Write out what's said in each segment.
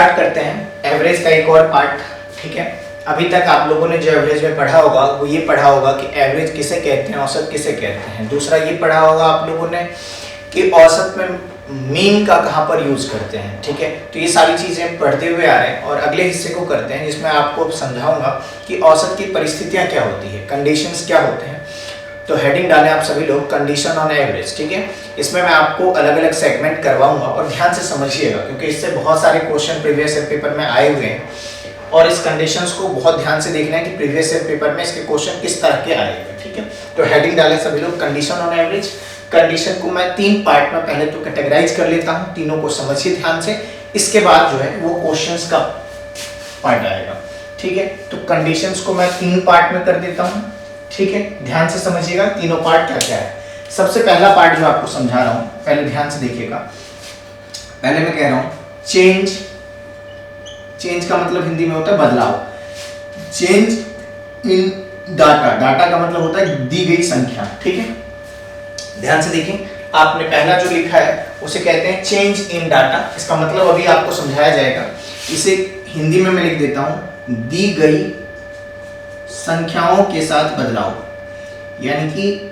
Start करते हैं average का एक और पार्ट। ठीक है, अभी तक आप लोगों ने जो एवरेज में पढ़ा होगा वो ये पढ़ा होगा कि एवरेज किसे कहते हैं, औसत किसे कहते हैं। दूसरा ये पढ़ा होगा आप लोगों ने कि औसत में मीन का कहाँ पर यूज करते हैं। ठीक है, तो ये सारी चीजें पढ़ते हुए आ रहे हैं और अगले हिस्से को करते हैं जिसमें आपको समझाऊंगा कि औसत की परिस्थितियां क्या होती है, कंडीशंस क्या होते हैं। तो हेडिंग डालें आप सभी लोग, कंडीशन ऑन एवरेज। ठीक है, इसमें मैं आपको अलग अलग सेगमेंट करवाऊंगा और ध्यान से समझिएगा क्योंकि इससे बहुत सारे क्वेश्चन प्रीवियस ईयर पेपर में आए हुए हैं और इस कंडीशंस को बहुत ध्यान से देखना है कि प्रीवियस ईयर पेपर में इसके क्वेश्चन किस तरह के आएंगे। ठीक है, तो हेडिंग डालें सभी लोग, कंडीशन ऑन एवरेज। कंडीशन को मैं 3 पार्ट में पहले तो कैटेगराइज कर लेता हूं, तीनों को समझिए ध्यान से, इसके बाद जो है वो क्वेश्चंस का पार्ट आएगा। ठीक है, तो कंडीशंस को मैं 3 पार्ट में कर देता हूं। ठीक है, ध्यान से समझिएगा तीनों पार्ट क्या क्या है। सबसे पहला पार्ट जो आपको समझा रहा हूं, पहले ध्यान से देखिएगा। पहले मैं कह रहा हूं चेंज। चेंज का मतलब हिंदी में होता है बदलाव। Change in data. डाटा का मतलब होता है दी गई संख्या। ठीक है, ध्यान से देखें, आपने पहला जो लिखा है उसे कहते हैं चेंज इन डाटा। इसका मतलब अभी आपको समझाया जाएगा। इसे हिंदी में मैं लिख देता हूं दी गई संख्याओं के साथ बदलाव, यानी कि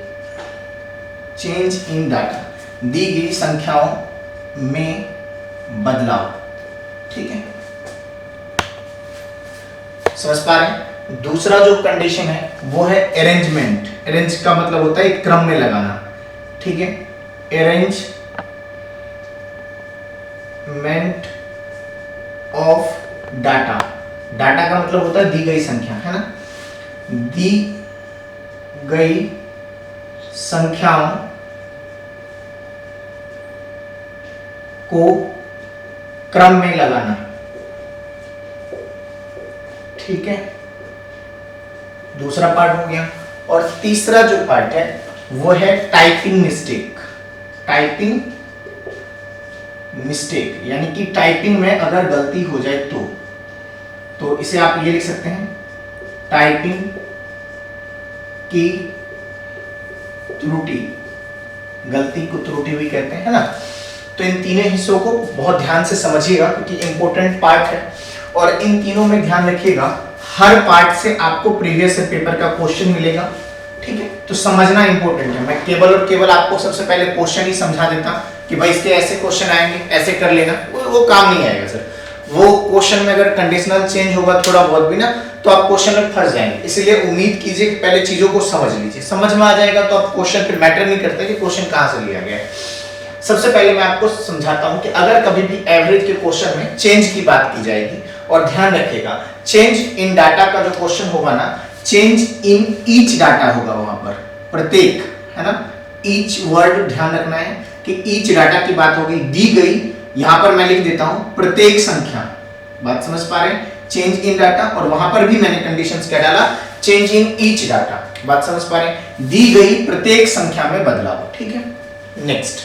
चेंज इन डाटा, दी गई संख्याओं में बदलाव। ठीक है, समझ पा रहे हैं। दूसरा जो कंडीशन है वो है अरेंजमेंट। अरेंज का मतलब होता है क्रम में लगाना। ठीक है, अरेंजमेंट ऑफ डाटा। डाटा का मतलब होता है दी गई संख्या, है ना। दी गई संख्याओं को क्रम में लगाना। ठीक है, दूसरा पार्ट हो गया। और तीसरा जो पार्ट है वो है टाइपिंग मिस्टेक। टाइपिंग मिस्टेक यानी कि टाइपिंग में अगर गलती हो जाए तो इसे आप ये लिख सकते हैं टाइपिंग की त्रुटि। गलती को त्रुटि भी कहते हैं, है ना। तो इन तीनों हिस्सों को बहुत ध्यान से समझिएगा क्योंकि इंपॉर्टेंट पार्ट है और इन तीनों में ध्यान रखिएगा। हर पार्ट से आपको प्रीवियस पेपर का क्वेश्चन मिलेगा। ठीक है, तो समझना इंपॉर्टेंट है। मैं केवल और केवल आपको सबसे पहले क्वेश्चन ही समझा देता कि भाई इसके ऐसे क्वेश्चन आएंगे, ऐसे कर लेना, वो काम नहीं आएगा सर। वो क्वेश्चन में अगर कंडीशनल चेंज होगा थोड़ा बहुत भी ना तो आप क्वेश्चन में फंस जाएंगे। इसलिए उम्मीद कीजिए कि पहले चीजों को समझ लीजिए। समझ में आ जाएगा तो आप क्वेश्चन फिर मैटर नहीं करता कि क्वेश्चन कहां से लिया गया है। सबसे पहले मैं आपको समझाता हूं कि अगर कभी भी एवरेज के क्वेश्चन में चेंज की बात की जाएगी, और ध्यान रखिएगा चेंज इन डाटा का जो क्वेश्चन होगा ना, चेंज इन ईच डाटा होगा वहां पर, प्रत्येक, है ना। ईच वर्ड ध्यान रखना है कि ईच डाटा की बात होगी। दी गई, यहां पर मैं लिख देता हूं प्रत्येक संख्या। बात समझ पा रहे हैं, चेंज इन डाटा, और वहां पर भी मैंने कंडीशंस क्या डाला, चेंज इन ईच डाटा। बात समझ पा रहे हैं, दी गई प्रत्येक संख्या में बदलाव। ठीक है, नेक्स्ट।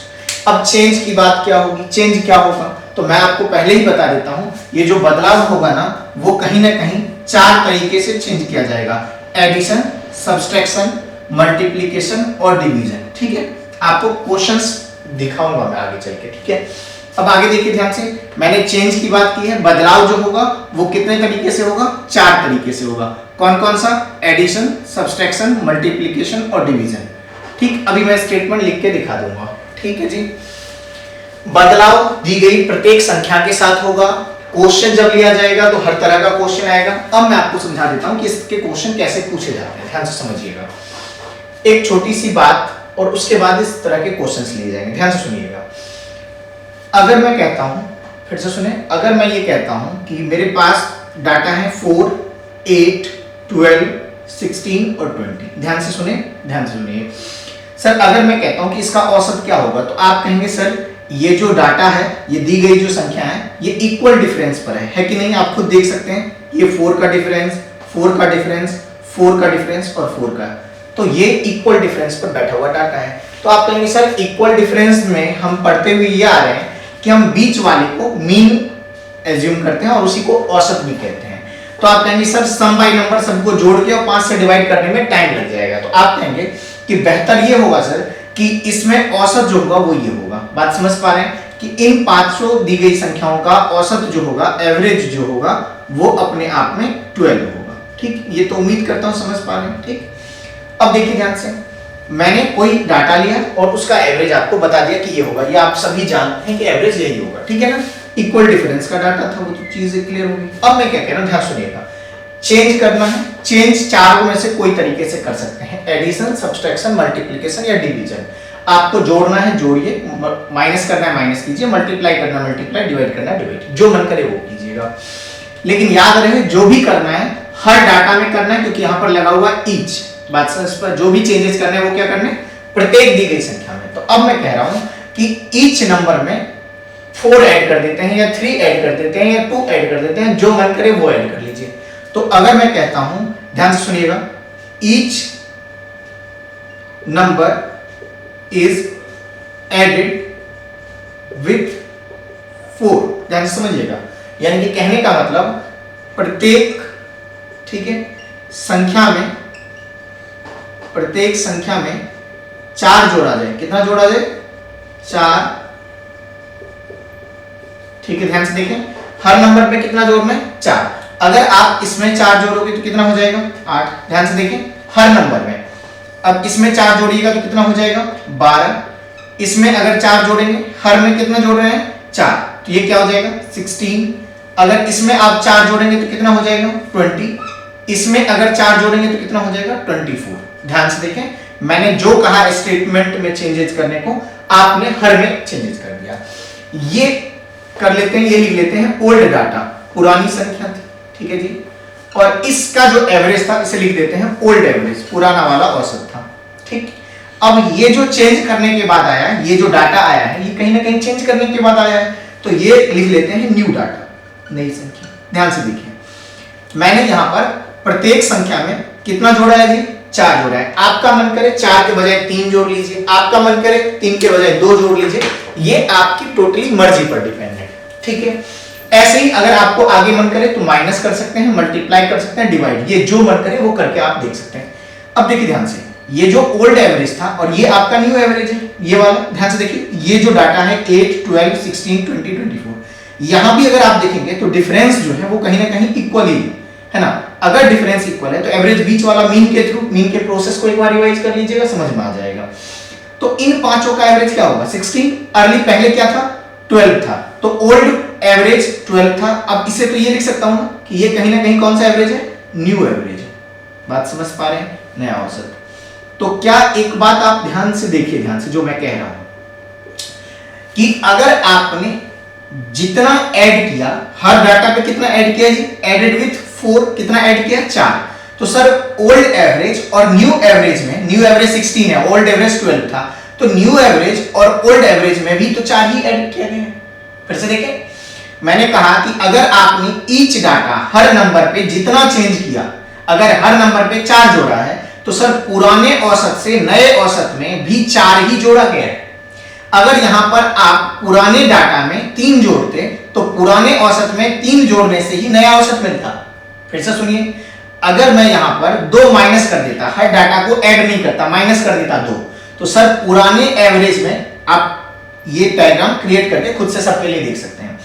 अब चेंज की बात क्या होगी, चेंज क्या होगा, तो मैं आपको पहले ही बता देता हूं। ये जो बदलाव होगा ना वो कहीं ना कहीं 4 तरीके से चेंज किया जाएगा। एडिशन, सब्सट्रैक्शन, मल्टीप्लिकेशन और डिवीजन। ठीक है, आपको क्वेश्चंस दिखाऊंगा मैं आगे चल के। ठीक है, अब आगे देखिए ध्यान से। मैंने चेंज की बात की है, बदलाव जो होगा वो कितने तरीके से होगा, 4 तरीके से होगा। कौन कौन सा, एडिशन, सब्सट्रैक्शन, मल्टीप्लिकेशन और डिवीजन। ठीक, अभी मैं स्टेटमेंट लिख के दिखा दूंगा। ठीक है जी, बदलाव दी गई प्रत्येक संख्या के साथ होगा। क्वेश्चन जब लिया जाएगा तो हर तरह का क्वेश्चन आएगा। अब मैं आपको समझा देता हूं कि इसके क्वेश्चन कैसे पूछे जाते हैं, ध्यान से समझिएगा। एक छोटी सी बात और उसके बाद इस तरह के क्वेश्चंस लिए जाएंगे, ध्यान से सुनिएगा। अगर मैं कहता हूं, फिर से सुने, अगर मैं ये कहता हूं कि मेरे पास डाटा है 4, 8, 12, 16 और 20, ध्यान से सुने, ध्यान से सुनिए सर। अगर मैं कहता हूं कि इसका औसत क्या होगा तो आप कहेंगे सर ये जो डाटा है, ये दी गई जो संख्या है, ये इक्वल डिफरेंस पर है कि नहीं। आप खुद देख सकते हैं, ये 4 का डिफरेंस, 4 का डिफरेंस, 4 का डिफरेंस और 4 का, तो ये इक्वल डिफरेंस पर बैठा हुआ डाटा है। तो आप कहेंगे सर इक्वल डिफरेंस में हम पढ़ते हुए ये आ रहे हैं कि हम बीच वाले को मीन एज्यूम करते हैं और उसी को औसत भी कहते हैं। तो आप कहेंगे सर सम बाय नंबर सबको जोड़ के और 5 से डिवाइड करने में टाइम लग जाएगा। तो आप कहेंगे कि बेहतर ये होगा सर कि इसमें औसत जो होगा वो ये होगा। बात समझ पा रहे हैं कि इन 500 दी गई संख्याओं का औसत जो होगा, एवरेज जो होगा, वो अपने आप में 12 होगा। ठीक, ये तो उम्मीद करता हूं समझ पा रहे हैं। ठीक, अब देखिए ध्यान से, मैंने कोई डाटा लिया और उसका एवरेज आपको बता दिया कि ये होगा। ये आप सभी जानते हैं कि एवरेज यही होगा, ठीक है ना। इक्वल डिफरेंस का डाटा था, वो तो चीजें क्लियर होगी। अब मैं क्या कह रहा हूं, ध्यान सुनिएगा। चेंज करना है, चेंज चारों में से कोई तरीके से कर सकते हैं, एडिशन, सब्सट्रैक्शन, मल्टीप्लिकेशन या डिवीजन। आपको जोड़ना है जोड़िए, माइनस करना है माइनस कीजिए, मल्टीप्लाई करना है मल्टीप्लाई, डिवाइड करना है डिवाइड, जो मन करे वो कीजिएगा। लेकिन याद रहे जो भी करना है हर डाटा में करना है, क्योंकि यहां पर लगा हुआ ईच। बात समझ पर, जो भी चेंजेस करने हैं वो क्या करने, प्रत्येक दी गई संख्या में। तो अब मैं कह रहा हूं कि ईच नंबर में 4 ऐड कर देते हैं या 3 ऐड कर देते हैं या 2 ऐड कर देते हैं, जो मन करे वो ऐड कर लीजिए। तो अगर मैं कहता हूं, ध्यान से सुनिएगा, each number is added with 4, ध्यान से समझिएगा। यानी कि कहने का मतलब प्रत्येक, ठीक है, संख्या में, प्रत्येक संख्या में 4 जोड़ा जाए। कितना जोड़ा जाए, 4, ठीक है। ध्यान से देखें, हर नंबर पे कितना जोड़ना है, 4। अगर आप इसमें 4 जोड़ोगे तो कितना हो जाएगा, 8। ध्यान से देखें, हर नंबर में। अब इसमें 4 जोड़िएगा तो कितना हो जाएगा, 12। इसमें अगर 4 जोड़ेंगे, हर में कितना जोड़ रहे हैं, 4, तो ये क्या हो जाएगा, 16। अगर इसमें आप 4 जोड़ेंगे तो कितना हो जाएगा, 20। इसमें अगर 4 जोड़ेंगे तो कितना हो जाएगा, 24। ध्यान से देखें, मैंने जो कहा स्टेटमेंट में चेंजेस करने को, आपने हर में चेंजेस कर दिया। ये कर लेते हैं, ये लिख लेते हैं ओल्ड डाटा, पुरानी संख्या थी, ठीक है जी। और इसका जो एवरेज था इसे लिख देते हैं ओल्ड एवरेज, पुराना वाला औसत था। ठीक, अब ये जो चेंज करने के बाद आया, ये जो डाटा आया है, ये कहीं ना कहीं चेंज करने के बाद आया है, तो ये लिख लेते हैं न्यू डाटा, नई संख्या। ध्यान से देखिए, मैंने यहां पर प्रत्येक संख्या में कितना जोड़ा है जी, 4 जोड़ा है। आपका मन करे 4 के बजाय 3 जोड़ लीजिए, आपका मन करे 3 के बजाय 2 जोड़ लीजिए, ये आपकी टोटली मर्जी पर डिपेंड है, ठीक है। ऐसे ही अगर आपको आगे मन करे तो माइनस कर सकते हैं, मल्टीप्लाई कर सकते हैं, डिवाइड, ये जो मन करे वो करके आप देख सकते हैं। अब देखिए ध्यान से, ये जो ओल्ड एवरेज था और ये आपका न्यू एवरेज है, ये वाला। ध्यान से देखिए, ये जो डाटा है 8, 12, 16, 20, 24, यहां भी अगर आप देखेंगे तो डिफरेंस जो है वो कहीं ना कहीं इक्वल ही है ना। अगर डिफरेंस इक्वल है तो एवरेज बीच वाला मीन के थ्रू, मीन के प्रोसेस को एक बार रिवाइज कर लीजिएगा, समझ में आ जाएगा। तो इन पांचों का एवरेज क्या होगा, 16। अर्ली पहले क्या था, 12 था, तो ओल्ड एवरेज 12 था। अब इसे तो ये लिख सकता हूं ना कि ये कहीं ना कहीं कौन सा एवरेज है, न्यू एवरेज है। बात समझ पा रहे हैं, नया औसत। तो क्या एक बात आप ध्यान से देखिए, ध्यान से जो मैं कह रहा हूं कि अगर आपने जितना ऐड किया, हर डाटा पे कितना ऐड किया जी, एडेड विथ 4, कितना ऐड किया, 4। तो सर ओल्ड एवरेज और न्यू एवरेज में, न्यू एवरेज 16 है, ओल्ड एवरेज 12 था, तो न्यू एवरेज और ओल्ड एवरेज में भी तो 4 ही ऐड किया गया है। फिर से देखें, मैंने कहा कि अगर आपने ईच डाटा हर नंबर पे जितना चेंज किया, अगर हर नंबर पे 4 जोड़ा है, तो सर पुराने औसत से नए औसत में भी 4 ही जोड़ा गया है। अगर यहां पर आप पुराने डाटा में 3 जोड़ते तो पुराने औसत में 3 जोड़ने से ही नया औसत मिलता। फिर से सुनिए, अगर मैं यहां पर 2 माइनस कर देता, हर डाटा को ऐड नहीं करता, माइनस कर देता 2, तो सर पुराने एवरेज में, आप ये डायग्राम क्रिएट करके खुद से सबके लिए देख सकते हैं,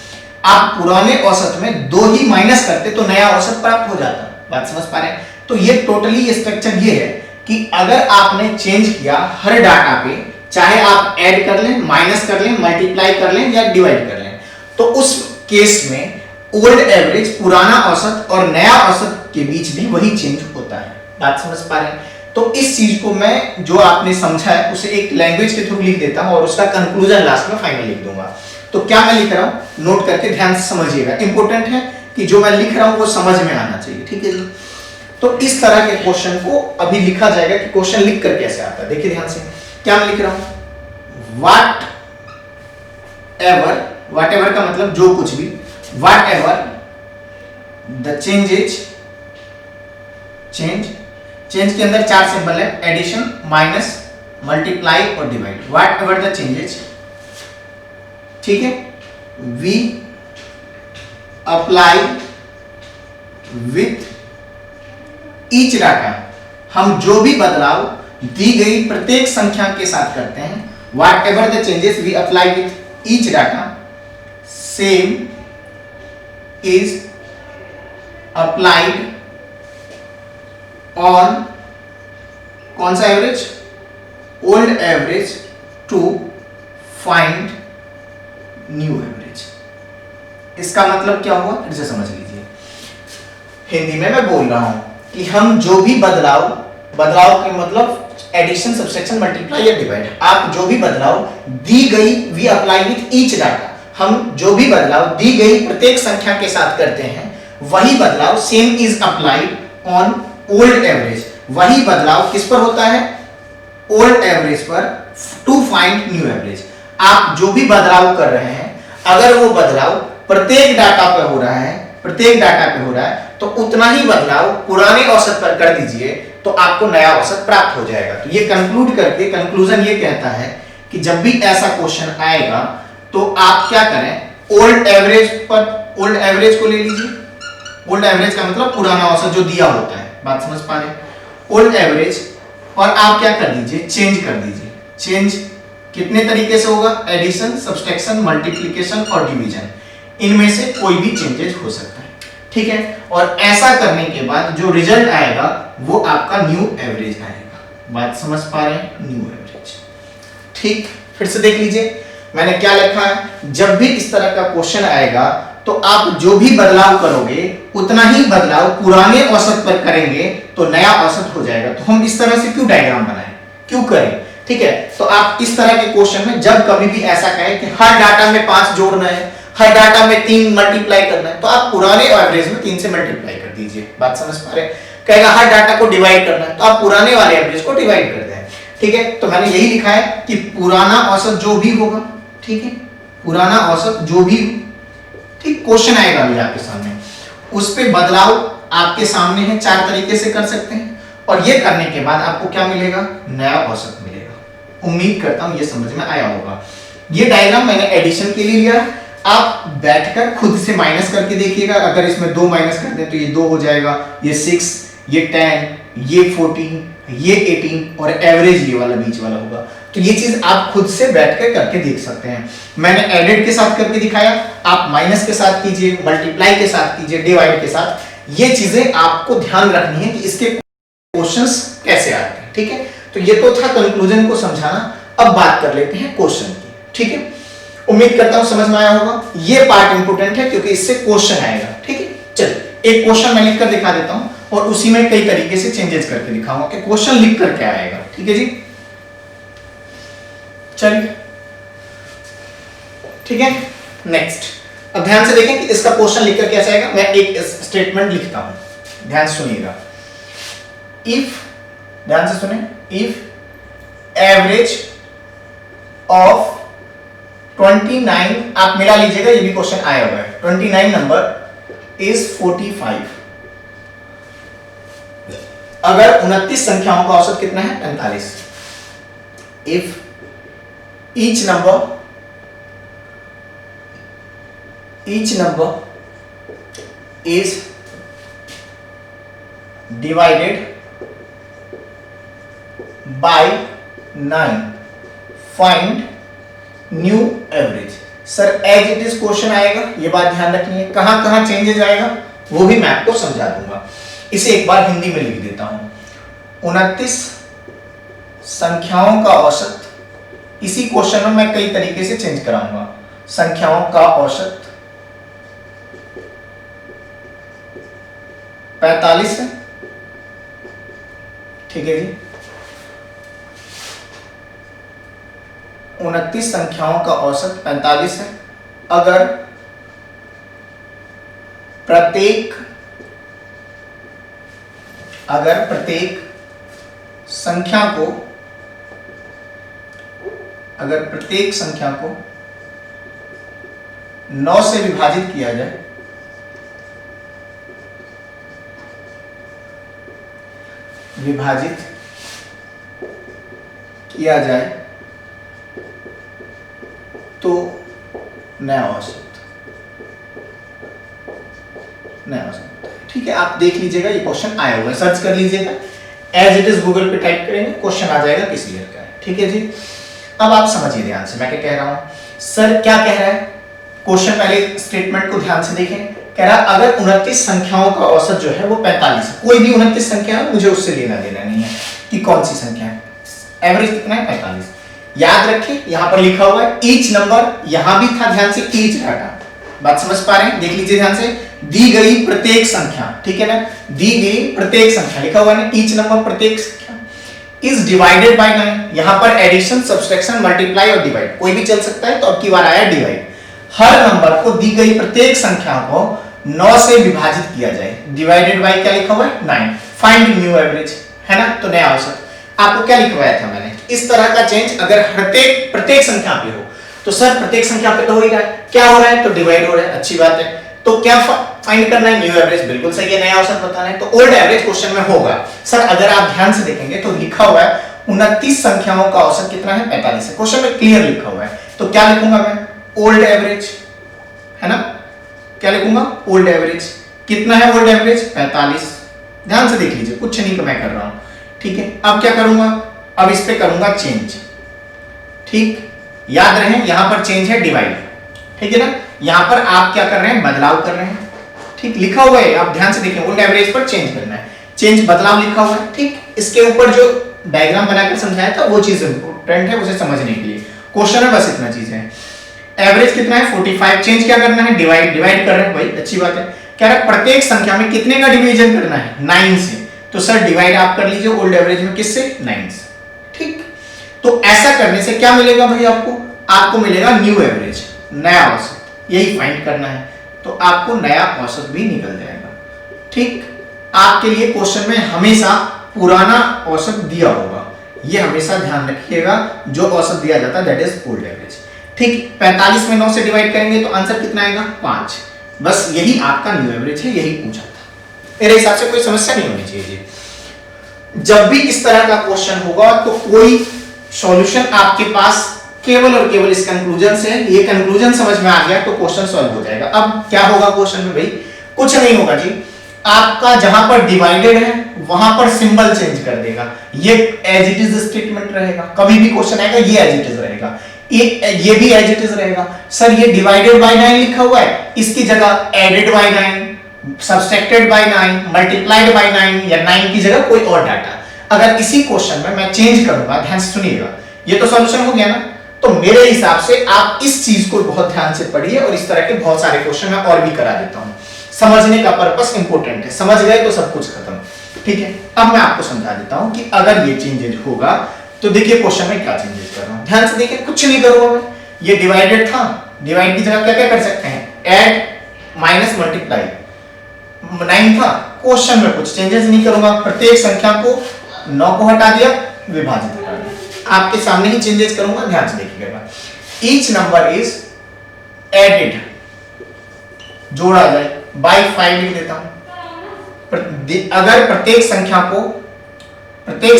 आप पुराने औसत में 2 ही माइनस करते तो नया औसत प्राप्त हो जाता। बात समझ पा रहे हैं। तो ये टोटली स्ट्रक्चर ये है कि अगर आपने चेंज किया हर डाटा पे, चाहे आप ऐड कर लें, माइनस कर लें, मल्टीप्लाई कर लें या डिवाइड कर लें, तो उस केस में ओल्ड एवरेज, पुराना औसत और नया औसत के बीच भी वही चेंज होता है। बात समझ पा रहे हैं। तो इस चीज को मैं, जो आपने समझा है, उसे एक लैंग्वेज के थ्रू लिख देता हूं और उसका कंक्लूजन लास्ट में फाइनल लिख दूंगा। तो क्या मैं लिख रहा हूं, नोट करके ध्यान से समझिएगा। इंपॉर्टेंट है कि जो मैं लिख रहा हूं वो समझ में आना चाहिए, ठीक है जी। तो इस तरह के क्वेश्चन को अभी लिखा जाएगा कि क्वेश्चन लिख कर कैसे आता है। देखिए ध्यान से, क्या मैं लिख रहा हूं, वाट एवर का मतलब जो कुछ भी, whatever the changes, change के अंदर 4 सिंबल है, एडिशन, माइनस, मल्टीप्लाई और divide. Whatever the changes, ठीक है, we apply with each data, हम जो भी बदलाव दी गई प्रत्येक संख्या के साथ करते हैं, whatever the changes we apply with each data same is applied on कौन सा average, old average to find new average. इसका मतलब क्या हुआ, फिर से समझ लीजिए। हिंदी में मैं बोल रहा हूं कि हम जो भी बदलाव के मतलब एडिशन, सब्सट्रैक्शन, मल्टीप्लाई या डिवाइड, आप जो भी बदलाव दी गई, we apply with each data, हम जो भी बदलाव दी गई प्रत्येक संख्या के साथ करते हैं, वही बदलाव same is applied on old average. वही बदलाव किस पर होता है, ओल्ड एवरेज पर, टू फाइंड न्यू एवरेज। आप जो भी बदलाव कर रहे हैं, अगर वो बदलाव प्रत्येक डाटा पे हो रहा है, तो उतना ही बदलाव पुराने औसत पर कर दीजिए, तो आपको नया औसत प्राप्त हो जाएगा। तो ये कंक्लूड करके कंक्लूजन ये कहता है कि जब भी ऐसा क्वेश्चन आएगा तो आप क्या करें, ओल्ड एवरेज पर, ओल्ड एवरेज को ले लीजिए। ओल्ड एवरेज का मतलब पुराना औसत जो दिया होता है, बात समझ पा रहे हैं, ओल्ड एवरेज, और आप क्या कर दीजिए, चेंज कर दीजिए। चेंज कितने तरीके से होगा, एडिशन, सब्सट्रैक्शन, मल्टीप्लिकेशन और डिवीजन, इनमें से कोई भी चेंजेस हो सकता है, ठीक है। और ऐसा करने के बाद जो रिजल्ट आएगा वो आपका न्यू एवरेज आएगा। बात समझ पा रहे हैं, न्यू एवरेज, ठीक। फिर से देख लीजिए मैंने क्या लिखा है, जब भी इस तरह का क्वेश्चन आएगा तो आप जो भी बदलाव करोगे उतना ही बदलाव पुराने औसत पर करेंगे तो नया औसत हो जाएगा। तो हम इस तरह से क्यों डायग्राम बनाएं, क्यों करें, ठीक है। तो आप इस तरह के क्वेश्चन में जब कभी भी ऐसा कहें कि हर डाटा में 5 जोड़ना है, हर डाटा में 3 मल्टीप्लाई करना है, तो आप पुराने एवरेज में 3 से मल्टीप्लाई कर दीजिए। बात समझ पा रहे हैं। कहेगा हर डाटा को डिवाइड करना है, तो आप पुराने वाले एवरेज को डिवाइड कर दें, ठीक है। तो मैंने यही लिखा है कि पुराना औसत जो भी होगा, ठीक है, पुराना औसत जो भी, ठीक, क्वेश्चन आएगा अभी आपके सामने, उस पे बदलाव आपके सामने है, 4 तरीके से कर सकते हैं, और ये करने के बाद आपको क्या मिलेगा, नया औसत मिलेगा। उम्मीद करता हूं ये समझ में आया होगा। ये डायग्राम मैंने एडिशन के लिए लिया, आप बैठकर खुद से माइनस करके देखिएगा। अगर इसमें 2 माइनस कर दें तो ये 2 हो जाएगा, ये 6, ये 10, ये 14, ये 18 और एवरेज ये वाला बीच वाला होगा। तो ये चीज आप खुद से बैठकर करके देख सकते हैं। मैंने एडेड के साथ करके दिखाया, आप माइनस के साथ कीजिए, मल्टीप्लाई के साथ कीजिए, डिवाइड के साथ। ये चीजें आपको ध्यान रखनी है कि इसके क्वेश्चंस कैसे आते हैं, ठीक है। तो ये तो था कंक्लूजन को समझाना। अब बात कर लेते हैं क्वेश्चन की, ठीक है। उम्मीद करता हूं समझ में आया होगा। ये पार्ट इंपोर्टेंट है क्योंकि इससे क्वेश्चन आएगा, ठीक है। चलिए एक क्वेश्चन मैं लिख कर दिखा देता हूं और उसी में कई तरीके से चेंजेस करके दिखाऊंगा कि क्वेश्चन लिख कर क्या आएगा, ठीक है जी। चलिए ठीक है, नेक्स्ट। अब ध्यान से देखें कि इसका क्वेश्चन लिखकर कैसे आएगा। मैं एक स्टेटमेंट लिखता हूं, ध्यान से सुनिएगा। इफ, ध्यान से सुने, इफ एवरेज ऑफ 29, आप मिला लीजिएगा, ये भी क्वेश्चन आया हुआ है, 29 नंबर इज 45। अगर 29 संख्याओं का औसत कितना है, 45। If each number is divided by 9, find new average। Sir as it is question आएगा, ये बात ध्यान रखनी है। कहां कहां चेंजेस आएगा वो भी मैं आपको समझा दूंगा। इसे एक बार हिंदी में लिख देता हूं। 29 संख्याओं का औसत, इसी क्वेश्चन में मैं कई तरीके से चेंज कराऊंगा। संख्याओं का औसत 45 है, ठीक है जी। 29 संख्याओं का औसत 45 है। अगर प्रत्येक संख्या को 9 से विभाजित किया जाए, तो नया औसत, ठीक है। आप देख लीजिएगा, ये क्वेश्चन आया हुआ है, सर्च कर लीजिएगा, एज इट इज गूगल पे टाइप करेंगे, क्वेश्चन आ जाएगा किस ईयर का है, ठीक है जी। अब आप समझिए ध्यान से मैं क्या कह रहा हूं। सर क्या कह रहा है, क्वेश्चन पहले स्टेटमेंट को ध्यान से देखें। कह रहा है अगर 29 संख्याओं का औसत जो है वो 45 है, कोई भी 29 संख्या है, मुझे उससे लेना देना नहीं है कि कौन सी संख्या है, एवरेज कितना है 45। याद रखिए यहां पर लिखा हुआ है ईच नंबर, यहां भी था ध्यान से ईच डाटा, बात समझ पा रहे हैं, देख लीजिए ध्यान से, दी गई प्रत्येक संख्या, ठीक है ना, दी गई प्रत्येक संख्या लिखा हुआ है ना, ईच नंबर प्रत्येक संख्या इज डिवाइडेड बाय 9। यहां पर एडिशन, सब्सट्रैक्शन, मल्टीप्लाई और डिवाइड कोई भी चल सकता है, तो अब की बार आया डिवाइड। हर नंबर को दी गई प्रत्येक संख्या को 9 से विभाजित किया जाए, डिवाइडेड बाय क्या लिखा हुआ है 9। फाइंड न्यू एवरेज, है ना, तो नया औसत। आपको क्या लिखवाया था मैंने, इस तरह का चेंज अगर प्रत्येक संख्या पे हो, तो सर प्रत्येक संख्या पे तो हो ही रहा है, क्या हो रहा है, तो डिवाइड हो रहा है, अच्छी बात है। तो क्या फाइंड करना है, न्यू एवरेज, बिल्कुल सही है, नया औसत बताना है, तो ओल्ड एवरेज क्वेश्चन में होगा। सर अगर आप ध्यान से देखेंगे तो लिखा हुआ है 29 संख्याओं का औसत कितना है 45 है, क्वेश्चन में क्लियर लिखा हुआ है, तो क्या लिखूंगा मैं, ओल्ड एवरेज, है ना, क्या लिखूंगा, ओल्ड एवरेज। कितना है ओल्ड एवरेज 45, ध्यान से देख लीजिए, कुछ नहीं मैं कर रहा हूं, ठीक है। अब क्या करूंगा, अब इस पे करूंगा चेंज, ठीक, याद रहे यहां पर चेंज है डिवाइड, ठीक है ना, यहां पर आप क्या कर रहे हैं, बदलाव कर रहे हैं, ठीक, लिखा हुआ है, आप ध्यान से देखें, ओल्ड एवरेज पर चेंज करना है, चेंज बदलाव लिखा हुआ है, ठीक। इसके ऊपर जो डायग्राम बनाकर समझाया था वो चीज इंपॉर्टेंट है, उसे समझने के लिए, क्वेश्चन में बस इतना चीज है। एवरेज कितना है 45, चेंज क्या करना है, डिवाइड कर रहे हैं भाई, अच्छी बात है। कह रहा है प्रत्येक संख्या में कितने का डिवीजन करना है, 9 से, तो सर डिवाइड आप कर लीजिए ओल्ड एवरेज में किससे, 9 से, ठीक। तो ऐसा करने से क्या मिलेगा भाई आपको मिलेगा न्यू एवरेज, नया औसत, यही फाइंड करना है, तो आपको नया औसत भी निकल जाएगा, ठीक। आपके लिए क्वेश्चन में हमेशा पुराना औसत दिया होगा, ये हमेशा ध्यान रखिएगा, जो औसत दिया जाता है दैट इज ओल्ड एवरेज, ठीक। 45 में 9 से डिवाइड करेंगे तो आंसर कितना आएगा 5, बस यही आपका न्यू एवरेज है, यही पूछा था, मेरे हिसाब से कोई समस्या नहीं होनी चाहिए। जब भी इस तरह का क्वेश्चन होगा तो कोई सॉल्यूशन आपके पास केवल और केवल इस कंक्लूजन से, ये कंक्लूजन समझ में आ गया तो क्वेश्चन सॉल्व हो जाएगा। अब क्या होगा क्वेश्चन में भाई, कुछ नहीं होगा जी, आपका जहां पर डिवाइडेड है वहां पर सिंबल चेंज कर देगा, ये एज इट इज स्टेटमेंट रहेगा, कभी भी क्वेश्चन आएगा ये एज इट इज रहेगा, ये भी एज इट इज रहेगा। सर ये डिवाइडेड बाय 9 लिखा हुआ है, इसकी जगह added by 9, subtracted by 9, multiplied by 9 या 9 की जगह कोई और डाटा, अगर इसी क्वेश्चन में मैं चेंज करूंगा, ध्यान से सुनिएगा, ये तो सॉल्यूशन हो गया ना। तो मेरे हिसाब से आप इस चीज को बहुत ध्यान से पढ़िए, और इस तरह के बहुत सारे क्वेश्चन मैं और भी करा देता हूं, समझने का पर्पस इंपॉर्टेंट है, समझ गए तो सब कुछ खत्म, ठीक है। अब मैं आपको समझा देता हूं कि अगर ये चेंजेस होगा तो देखिए क्वेश्चन में क्या चेंजेस कर रहा हूं, ध्यान से देखिए, कुछ नहीं करूंगा मैं, ये डिवाइडेड था, डिवाइड की जगह क्या क्या कर सकते हैं, ऐड माइनस मल्टीप्लाई, 9 था, क्वेश्चन में कुछ चेंजेस नहीं करूंगा, प्रत्येक संख्या को 9 को हटा दिया, विभाजित हटा दिया, आपके सामने ही चेंजेस करूंगा, ध्यान से देखिएगा। ईच नंबर इज एडेड, जोड़ा जाए, बाय 5 लिख देता हूं, अगर प्रत्येक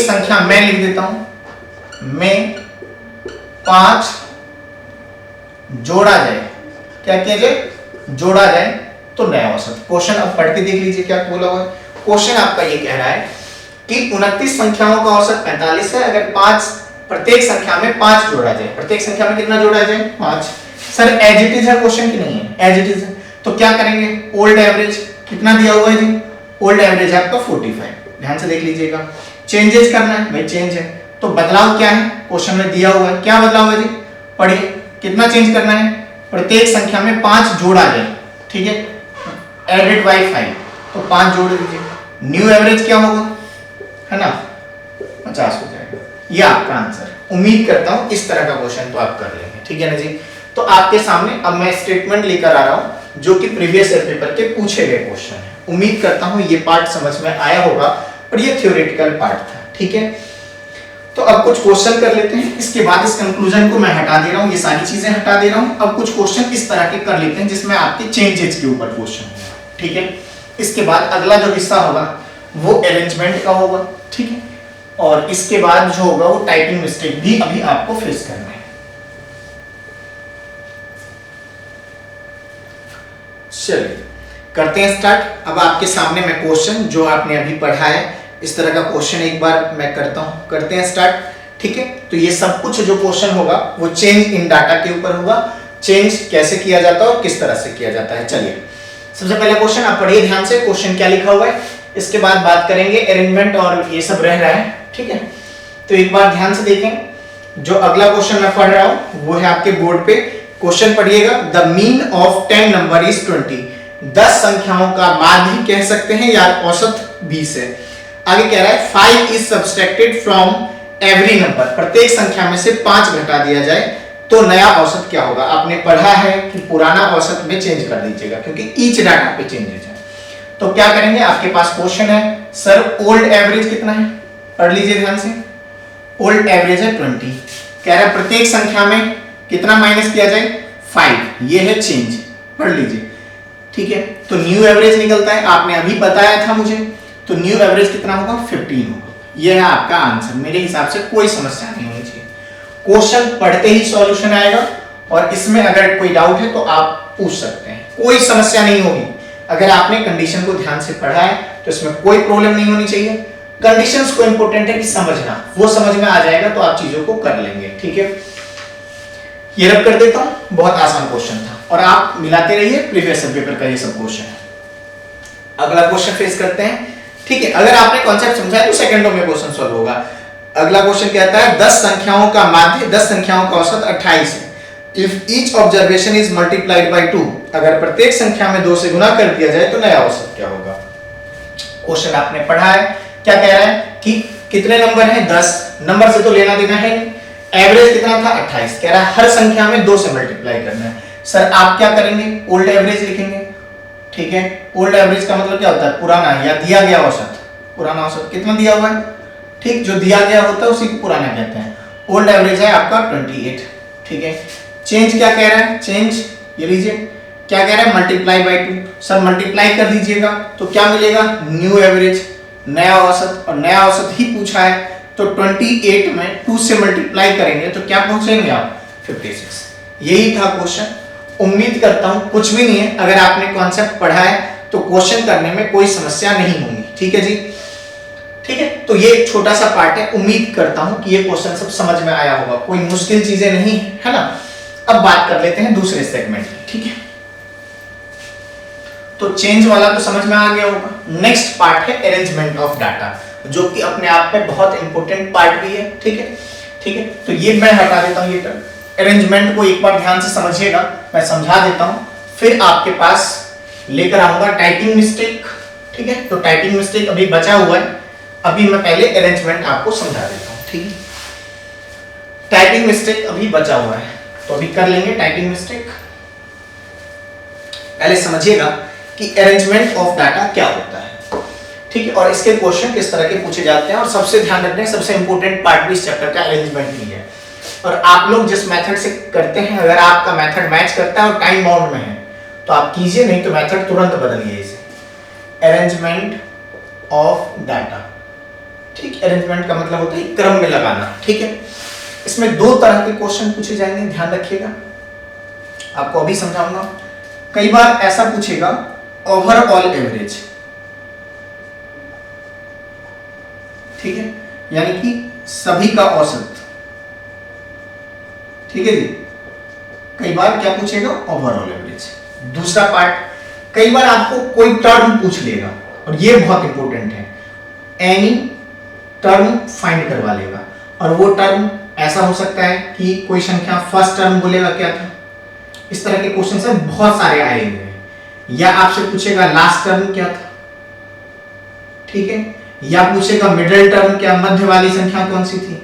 संख्या मैं लिख देता हूं, में 5 जोड़ा जाए, क्या किया जाए, जोड़ा जाए तो नया औसत। क्वेश्चन अब पढ़ के देख लीजिए क्या बोला हुआ है, क्वेश्चन आपका ये कह रहा है कि 29 संख्याओं का औसत 45 है, अगर 5 प्रत्येक संख्या में 5 जोड़ा जाए, प्रत्येक संख्या में कितना जोड़ा जाए 5। सर एज इट इज है क्वेश्चन की नहीं है, एज इट इज है, तो क्या करेंगे, ओल्ड एवरेज कितना दिया हुआ है जी, ओल्ड एवरेज है आपका 45, ध्यान से देख लीजिएगा। चेंजेस करना है भाई, चेंज है तो बदलाव क्या है, क्वेश्चन में दिया हुआ है, क्या बदलाव है जी, पढ़िए, कितना चेंज करना है, प्रत्येक संख्या में 5 जोड़ा जाए, ठीक है, एडेड बाय 5, तो 5 जोड़ दीजिए, न्यू एवरेज क्या होगा, है ना 50 हो जाएगा, ये आपका आंसर। उम्मीद करता हूं इस तरह का क्वेश्चन तो आप कर लेंगे, ठीक है ना जी। तो आपके सामने अब मैं स्टेटमेंट लेकर आ रहा हूं जो कि प्रीवियस ईयर पेपर के पूछे गए क्वेश्चन है। उम्मीद करता हूं ये पार्ट समझ में आया होगा, और ये थ्योरेटिकल पार्ट था, ठीक है। तो अब कुछ क्वेश्चन कर लेते हैं, इसके बाद इस कंक्लूजन को मैं हटा दे रहा हूं, ये सारी चीजें हटा दे रहा हूं। अब कुछ क्वेश्चन इस तरह के कर लेते हैं जिसमें आपके चेंजेस के ऊपर क्वेश्चन होगा, ठीक है। इसके बाद अगला जो हिस्सा होगा वो अरेंजमेंट का होगा, ठीक है, और इसके बाद जो होगा वो टाइपिंग मिस्टेक भी अभी आपको फेस करना है। चलिए करते हैं स्टार्ट। अब आपके सामने मैं क्वेश्चन जो आपने अभी पढ़ा है, इस तरह का क्वेश्चन एक बार मैं करता हूं, करते हैं स्टार्ट। ठीक है, तो ये सब कुछ जो क्वेश्चन होगा वो चेंज इन डाटा के ऊपर होगा, चेंज कैसे किया जाता है और किस तरह से किया जाता है। चलिए सबसे पहला क्वेश्चन आप पढ़िए ध्यान से, क्वेश्चन क्या लिखा हुआ है, इसके बाद बात करेंगे अरेंजमेंट और ये सब रह रहा है, ठीक है। तो एक बार ध्यान से देखें, जो अगला क्वेश्चन मैं पढ़ रहा हूं वो है आपके बोर्ड पे, क्वेश्चन पढ़िएगा, the mean of 10 number is 20, 10 संख्याओं का माध्य कह सकते हैं या औसत 20 है। आगे कह रहा है 5 is subtracted from every number, प्रत्येक संख्या में से 5 घटा दिया जाए तो नया औसत क्या होगा। आपने पढ़ा है कि पुराना औसत में चेंज कर दीजिएगा क्योंकि ईच डाटा पे चेंजेस है। तो क्या करेंगे, आपके पास क्वेश्चन है सर ओल्ड एवरेज कितना है, पढ़ लीजिए ध्यान से, ओल्ड एवरेज है 20, कह रहा है प्रत्येक संख्या में कितना माइनस किया जाए 5, ये है चेंज, पढ़ लीजिए, ठीक है। तो न्यू एवरेज निकलता है, आपने अभी बताया था मुझे, तो न्यू एवरेज कितना होगा 15 होगा, ये है आपका आंसर। मेरे हिसाब से कोई समस्या नहीं होनी चाहिए, क्वेश्चन पढ़ते ही सॉल्यूशन आएगा और इसमें अगर कोई डाउट है तो आप पूछ सकते हैं, कोई समस्या नहीं होगी। अगर आपने कंडीशन को ध्यान से पढ़ा है तो इसमें कोई प्रॉब्लम नहीं होनी चाहिए। कंडीशंस को इंपॉर्टेंट है कि समझना, वो समझ में आ जाएगा तो आप चीजों को कर लेंगे, ठीक है। ये रब कर देता हूं, बहुत आसान क्वेश्चन था और आप मिलाते रहिए, प्रीवियस पेपर का ये सब क्वेश्चन है। अगला क्वेश्चन फेस करते हैं, ठीक है। अगर आपने कॉन्सेप्ट समझा है तो सेकंडों में क्वेश्चन सॉल्व होगा। अगला क्वेश्चन कहता है 10 संख्याओं का माध्य, 10 संख्याओं का औसत 28 है। If each observation is multiplied by 2, अगर प्रत्येक संख्या में 2 से गुना कर दिया जाए तो नया औसत क्या होगा। क्वेश्चन आपने पढ़ा है, क्या कह रहा है कि कितने नंबर हैं 10, नंबर से तो लेना देना है, एवरेज कितना था 28, कह रहा है हर संख्या में 2 से मल्टीप्लाई करना है। सर आप क्या करेंगे, ओल्ड एवरेज लिखेंगे, ठीक है। ओल्ड एवरेज का मतलब क्या होता है, पुराना या दिया गया औसत, पुराना औसत कितना दिया हुआ है, ठीक, जो दिया गया होता है उसी को पुराना कहते हैं। ओल्ड एवरेज है आपका 28, ठीक है। चेंज क्या कह रहा है, चेंज ये लीजिए, क्या कह रहा है मल्टीप्लाई बाय 2, सर मल्टीप्लाई कर दीजिएगा तो क्या मिलेगा न्यू एवरेज, नया औसत, और नया औसत ही पूछा है तो 28 में 2 से मल्टीप्लाई करेंगे तो क्या पहुंचेंगे आप 56। यही था क्वेश्चन। उम्मीद करता हूं कुछ भी नहीं है, अगर आपने कॉन्सेप्ट पढ़ा है तो क्वेश्चन करने में कोई समस्या नहीं होगी, ठीक है जी, ठीक है। तो ये एक छोटा सा पार्ट है, उम्मीद करता हूं कि ये क्वेश्चन सब समझ में आया होगा, कोई मुश्किल चीजें नहीं है ना। अब बात कर लेते हैं दूसरे सेगमेंट की, ठीक है। तो चेंज वाला तो समझ में आ गया होगा। नेक्स्ट पार्ट है अरेंजमेंट ऑफ डाटा, जो कि अपने आप में बहुत इंपॉर्टेंट पार्ट भी है, ठीक है, ठीक है। तो ये मैं हटा देता हूं, ये टर्म अरेंजमेंट को एक बार ध्यान से समझिएगा, मैं समझा देता हूं, फिर आपके पास लेकर आऊंगा टाइपिंग मिस्टेक, ठीक है। तो टाइपिंग मिस्टेक अभी बचा हुआ है, अभी मैं पहले अरेंजमेंट आपको समझा देता हूं, ठीक है। टाइपिंग मिस्टेक अभी बचा हुआ है तो अभी कर लेंगे टाइपिंग मिस्टेक। पहले समझिएगा कि अरेंजमेंट ऑफ डाटा क्या होता है, ठीक है, और इसके क्वेश्चन किस तरह के पूछे जाते हैं। और सबसे ध्यान रखना, सबसे इंपॉर्टेंट पार्ट भी इस चैप्टर का अरेंजमेंट ही है। और आप लोग जिस मेथड से करते हैं, अगर आपका मेथड मैच करता है और टाइम बाउंड में है तो आप कीजिए, नहीं तो मेथड तुरंत बदलिए इसे। अरेंजमेंट ऑफ डाटा, ठीक, अरेंजमेंट का मतलब होता है क्रम में लगाना, ठीक है। इसमें 2 तरह के क्वेश्चन पूछे जाएंगे, ध्यान रखिएगा, आपको अभी समझाऊंगा। कई बार ऐसा पूछेगा ओवरऑल एवरेज, ठीक है, यानी कि सभी का औसत, ठीक है जी। कई बार क्या पूछेगा ओवरऑल एवरेज। दूसरा पार्ट, कई बार आपको कोई टर्म पूछ लेगा और ये बहुत इंपॉर्टेंट है, एनी टर्म फाइंड करवा लेगा। और वो टर्म ऐसा हो सकता है कि कोई संख्या फर्स्ट टर्म बोलेगा क्या था, इस तरह के क्वेश्चन से बहुत सारे आए हुए हैं। या आपसे पूछेगा लास्ट टर्म क्या था, ठीक है, या पूछेगा मिडिल टर्म क्या, मध्य वाली संख्या कौन सी थी।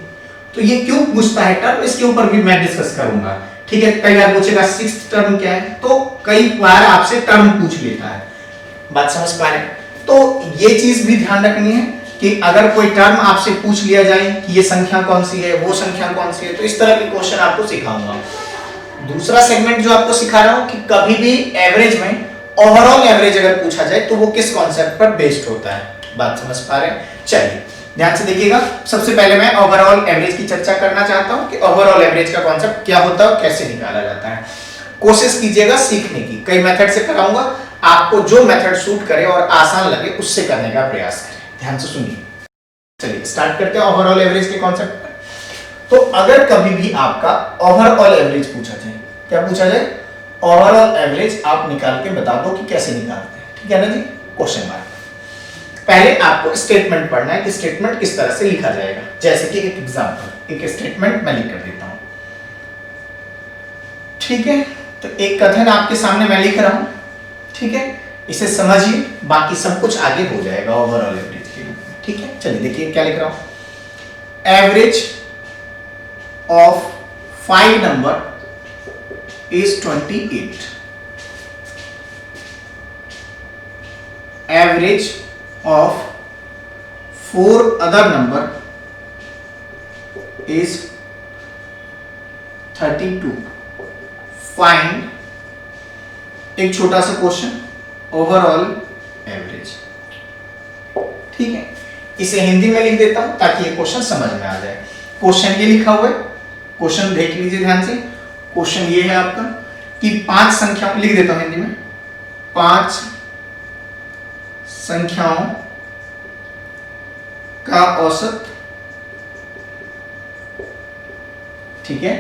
तो ये क्यों पूछता है टर्म, इसके ऊपर भी मैं डिस्कस करूंगा, ठीक है। कई बार पूछेगा सिक्स्थ टर्म क्या है, तो कई बार आपसे टर्म पूछ लेता है, बात समझ पा रहे हैं। तो ये चीज भी ध्यान रखनी है कि अगर कोई टर्म आपसे पूछ लिया जाए कि ये संख्या कौन सी है, वो संख्या कौन सी है, तो इस तरह के क्वेश्चन आपको सिखाऊंगा। दूसरा सेगमेंट जो आपको सिखा रहा हूं कि कभी भी एवरेज में ओवरऑल एवरेज अगर पूछा जाए तो वो किस कॉन्सेप्ट पर बेस्ड होता है, बात समझ पा रहे हैं। चलिए ध्यान से देखिएगा। सबसे पहले मैं ओवरऑल एवरेज की चर्चा करना चाहता हूं कि ओवरऑल एवरेज का कॉन्सेप्ट क्या होता है और कैसे निकाला जाता है। कोशिश कीजिएगा सीखने की, कई मेथड से कराऊंगा, आपको जो मेथड सूट करे और आसान लगे उससे करने का प्रयास करें। ध्यान से सुनिए। चलिए स्टार्ट करते हैं ओवरऑल एवरेज के कॉन्सेप्ट पर। तो अगर कभी भी आपका ओवरऑल एवरेज पूछा जाए, क्या पूछा जाए, ओवरऑल एवरेज आप निकाल के बता दो कि कैसे निकालते हैं, ठीक है ना जी, क्वेश्चन मार्क। पहले आपको स्टेटमेंट पढ़ना है कि स्टेटमेंट किस तरह से लिखा जाएगा। जैसे कि एक एग्जांपल, एक स्टेटमेंट मैं लिख कर देता हूं, ठीक है। तो एक कथन आपके सामने मैं लिख रहा हूं, ठीक है, इसे समझिए, बाकी सब कुछ आगे हो जाएगा ओवरऑल एवरेज के रूप में, ठीक है। चलिए देखिए क्या लिख रहा हूं, average of 5 number is 28. Average of 4 other number is 32. Find, एक छोटा सा क्वेश्चन, ओवरऑल एवरेज, ठीक है। इसे हिंदी में लिख देता हूं ताकि ये क्वेश्चन समझ में आ जाए। क्वेश्चन ये लिखा हुआ है, क्वेश्चन देख लीजिए ध्यान से। क्वेश्चन ये है आपका कि 5 संख्याओं, लिख देता हूं हिंदी में, 5 संख्याओं का औसत, ठीक है,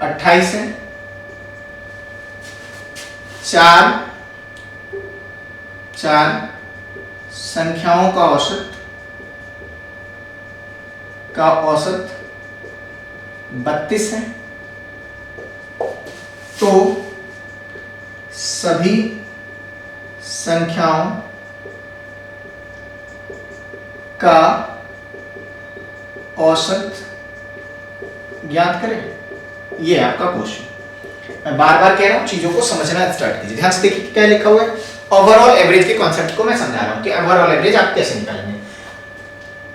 28 है। 4 संख्याओं का औसत 32 है। तो सभी संख्याओं का औसत ज्ञात करें। ये है आपका क्वेश्चन। मैं बार बार कह रहा हूं, चीजों को समझना स्टार्ट कीजिए। ध्यान से देखिए क्या लिखा हुआ है। ओवरऑल एवरेज के कॉन्सेप्ट को मैं समझा रहा हूं कि ओवरऑल एवरेज आप कैसे निकालेंगे,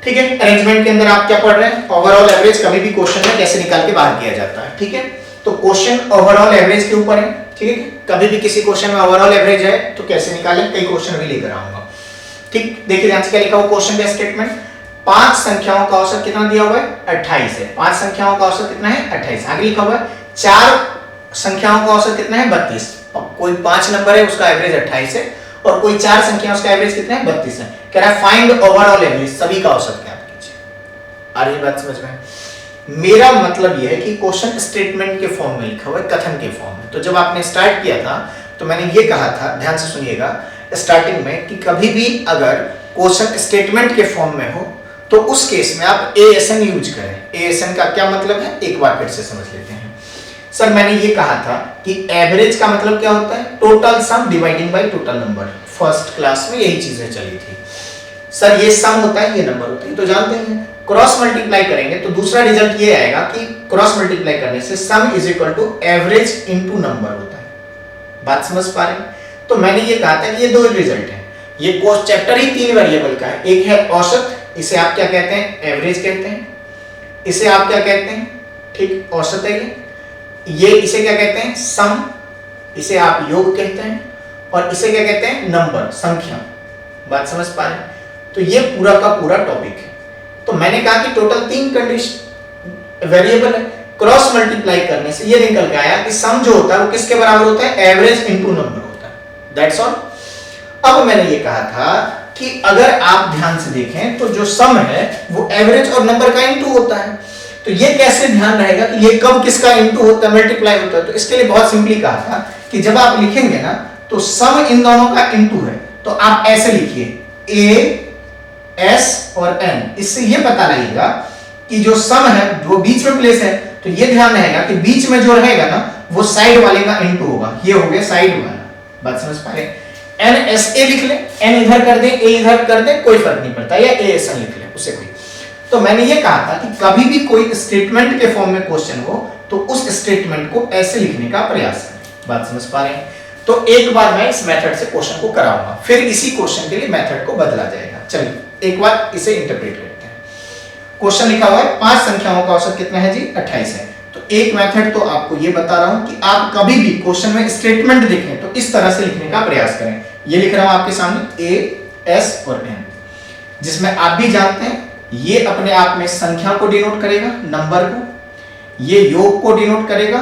ठीक है। अरेंजमेंट के अंदर आप क्या पढ़ रहे हैं, ओवरऑल एवरेज कभी भी क्वेश्चन में कैसे निकाल के बाहर किया जाता है, ठीक है। तो क्वेश्चन ओवरऑल एवरेज के ऊपर है, ठीक है। कभी भी किसी क्वेश्चन में ओवरऑल एवरेज है तो कैसे निकालें, कई क्वेश्चन भी लेकर आऊंगा, ठीक। देखिए ध्यान से क्या लिखा हुआ क्वेश्चन का स्टेटमेंट, 5 संख्याओं का औसत कितना दिया हुआ है, 28 है। 5 संख्याओं का औसत कितना है, 28। आगे लिखा हुआ है 4 संख्याओं का औसत कितना है, 32। कोई 5 नंबर है उसका एवरेज 28 है और कोई 4 संख्या उसका एवरेज कितना है, 32 है। कह रहा है फाइंड ओवरऑल एवरेज, सभी का औसत ज्ञात कीजिए। आ रही बात समझ में? मेरा मतलब यह है कि क्वेश्चन स्टेटमेंट के फॉर्म में लिखा हुआ है, कथन के फॉर्म में। तो जब आपने स्टार्ट किया था तो मैंने ये कहा था, ध्यान से सुनिएगा, स्टार्टिंग में कि कभी भी अगर क्वेश्चन स्टेटमेंट के फॉर्म में हो तो उस केस में आप ASN यूज करें। ASN का क्या मतलब है, एक बार फिर से समझ लेते हैं। सर मैंने ये कहा था कि एवरेज का मतलब क्या होता है, total sum dividing by total number. First class में यही चीजें चली थी। सर ये सम होता है, ये नंबर होता है, तो जानते हैं। क्रॉस मल्टीप्लाई करेंगे तो दूसरा रिजल्ट ये आएगा कि क्रॉस मल्टीप्लाई करने से sum is equal to average into number होता है। बात समझ पा रहे हैं? तो मैंने ये कहा था कि ये 2 रिजल्ट हैं। ये चैप्टर ही 3 वेरिएबल का है। एक है औसत, इसे आप क्या कहते हैं, एवरेज कहते हैं। इसे आप क्या कहते हैं, ठीक, औसत है ये इसे क्या कहते हैं, सम, इसे आप योग कहते हैं, और इसे क्या कहते हैं, नंबर, संख्या। बात समझ पा रहे हैं? तो ये पूरा का पूरा टॉपिक है। तो मैंने कहा कि टोटल 3 कंडीशन वेरिएबल है, क्रॉस मल्टीप्लाई करने से ये निकल के आया कि सम जो होता है वो किसके बराबर होता है, एवरेज इनटू नंबर होता है। That's all. अब मैंने ये कहा था कि अगर आप ध्यान से देखें तो जो सम है वो एवरेज और नंबर का इनटू होता है। तो ये कैसे ध्यान रहेगा कि ये कब किसका इनटू होता है, मल्टीप्लाई होता है। तो इसके लिए बहुत सिंपली कहा था कि जब आप लिखेंगे ना तो सम इन दोनों का इनटू है, तो आप ऐसे लिखिए A S और N। इससे ये पता लगेगा कि जो सम है वो बीच में प्लेस है, तो ये ध्यान रहेगा कि बीच में जो रहेगा ना वो साइड वाले का इनटू होगा। ये हो गया साइड वाला। बात समझ पा रहे? NSA लिख ले, N इधर कर दे, A इधर कर दे, कोई फर्क नहीं पड़ता, या ASN लिख ले, उससे कोई। तो मैंने ये कहा था कि कभी भी कोई स्टेटमेंट के फॉर्म में क्वेश्चन हो तो उस स्टेटमेंट को ऐसे लिखने का प्रयास करें। बात समझ पा रहे हैं? तो एक बार मैं इस मेथड से क्वेश्चन को कराऊंगा, फिर इसी क्वेश्चन के लिए मेथड को बदला जाएगा। चलिए एक बार इसे इंटरप्रेट करते हैं। क्वेश्चन लिखा हुआ है 5 संख्याओं का औसत कितना है जी, 28 है। तो एक मेथड तो आपको ये बता रहा हूं कि आप कभी भी क्वेश्चन में स्टेटमेंट देखें तो इस तरह से लिखने का प्रयास करें। ये लिख रहा हूं आपके सामने A, S और N, जिसमें आप भी जानते हैं ये अपने आप में संख्या को डिनोट करेगा, नंबर को, ये योग को डिनोट करेगा,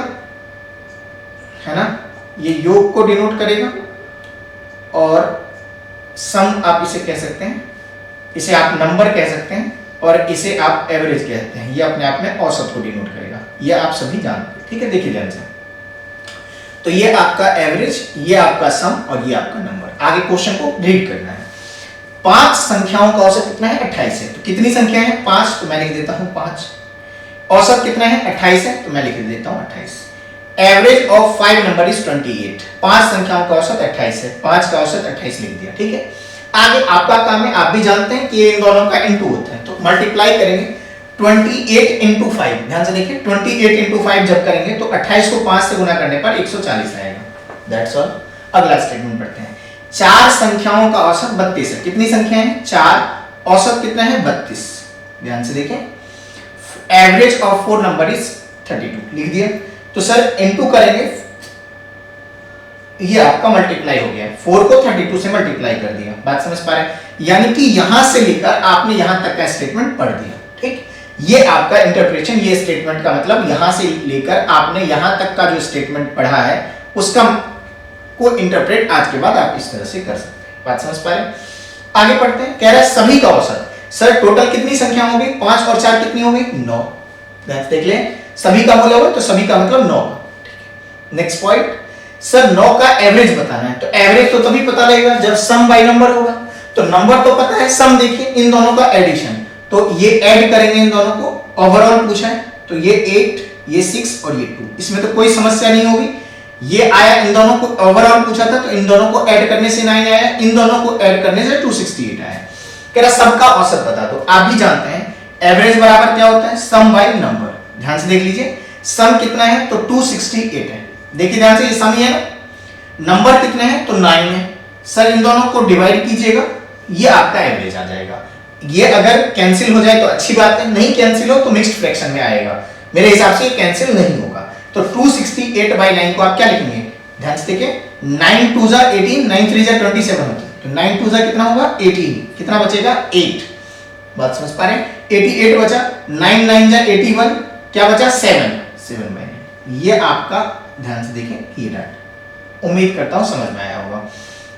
है ना, ये योग को डिनोट करेगा, और सम आप इसे कह सकते हैं, इसे आप नंबर कह सकते हैं, और इसे आप एवरेज कहते हैं। ये अपने आप में औसत को डिनोट करेगा, ये आप सभी जानते हैं, ठीक है। देखिए ध्यान से, तो ये आपका एवरेज, ये आपका सम और ये आपका नंबर। आगे क्वेश्चन को रीड करना है। 5 संख्याओं का औसत कितना है? 28 है। तो कितनी संख्या है? 5, तो मैं लिख देता हूं 5। औसत कितना है? 28 है, तो मैं लिख देता हूं 28। Average of 5 number is 28। 5 संख्याओं का औसत 28 है, 5 का औसत 28 लिख दिया, ठीक है। आगे आपका काम है, आप भी जानते हैं कि इन दोनों का इनटू होता है, तो मल्टीप्लाई करेंगे 28 इंटू 5। ध्यान से देखिए, 28 इंटू 5 जब करेंगे तो 28 को 5 से गुना करने पर 140 आएगा। That's all. अगला स्टेटमेंट पढ़ते हैं। 4 संख्याओं का औसत 32 है। कितनी संख्या है? 4। औसत कितना है? 32। ध्यान से देखें। एवरेज ऑफ 4 नंबर इज 32 लिख दिया। तो सर इनटू करेंगे, ये आपका मल्टीप्लाई हो गया, 4 को 32 से मल्टीप्लाई कर दिया। बात समझ पा रहे हैं? यानी कि यहां से लेकर आपने यहां तक का स्टेटमेंट पढ़ दिया, ठीक। ये आपका इंटरप्रिटेशन, ये स्टेटमेंट का मतलब यहां से लेकर आपने यहां तक का जो स्टेटमेंट पढ़ा है उसका को इंटरप्रेट आज के बाद आप इस तरह से कर सकते हैं। बात समझ पा रहे हैं? आगे पढ़ते हैं। कह रहा है सभी का औसत। सर टोटल कितनी संख्या होगी? 5 और 4 कितनी होगी? 9। देख ले, सभी का बोला हुआ तो सभी का मतलब 9। नेक्स्ट पॉइंट, सर 9 का एवरेज बताना है। तो एवरेज तो तभी पता लगेगा जब सम बाय नंबर होगा। तो नंबर तो पता है, सम देखिए इन दोनों का एडिशन, तो ये ऐड करेंगे इन दोनों को। ओवरऑल पूछा है तो ये 8, ये 6 और ये 2, इसमें तो कोई समस्या नहीं होगी। ये आया, इन दोनों को ओवरऑल पूछा था तो इन दोनों को ऐड करने से 9 आया, इन दोनों को ऐड करने से 268 आया। कह रहा सबका औसत बता दो। आप भी जानते हैं एवरेज बराबर क्या होता है? सम बाय नंबर। ध्यान से देख लीजिए, सम कितना है? तो 268 है। देखिए ध्यान से, ये सम ही है ना। नंबर कितने हैं? तो 9 है। सर इन दोनों को डिवाइड कीजिएगा, ये आपका एवरेज आ जाएगा। ये अगर कैंसिल हो जाए तो अच्छी बात है, नहीं कैंसिल हो तो मिक्स्ड फ्रैक्शन में आएगा। मेरे हिसाब से ये कैंसिल नहीं होगा। तो 268 बाय 9 को आप क्या लिखेंगे? ध्यान से देखिए, 9 2 जा 18, 9 3 जा 27 होता है। तो 9 2 जा कितना होगा? 18। कितना बचेगा? 8। बात समझ पा रहे हैं? 88 बचा, 9 9 जा 81, क्या बचा? 7 बाय 9। ये आपका, ध्यान से देखें ये डाटा, उम्मीद करता हूं समझ में आया होगा।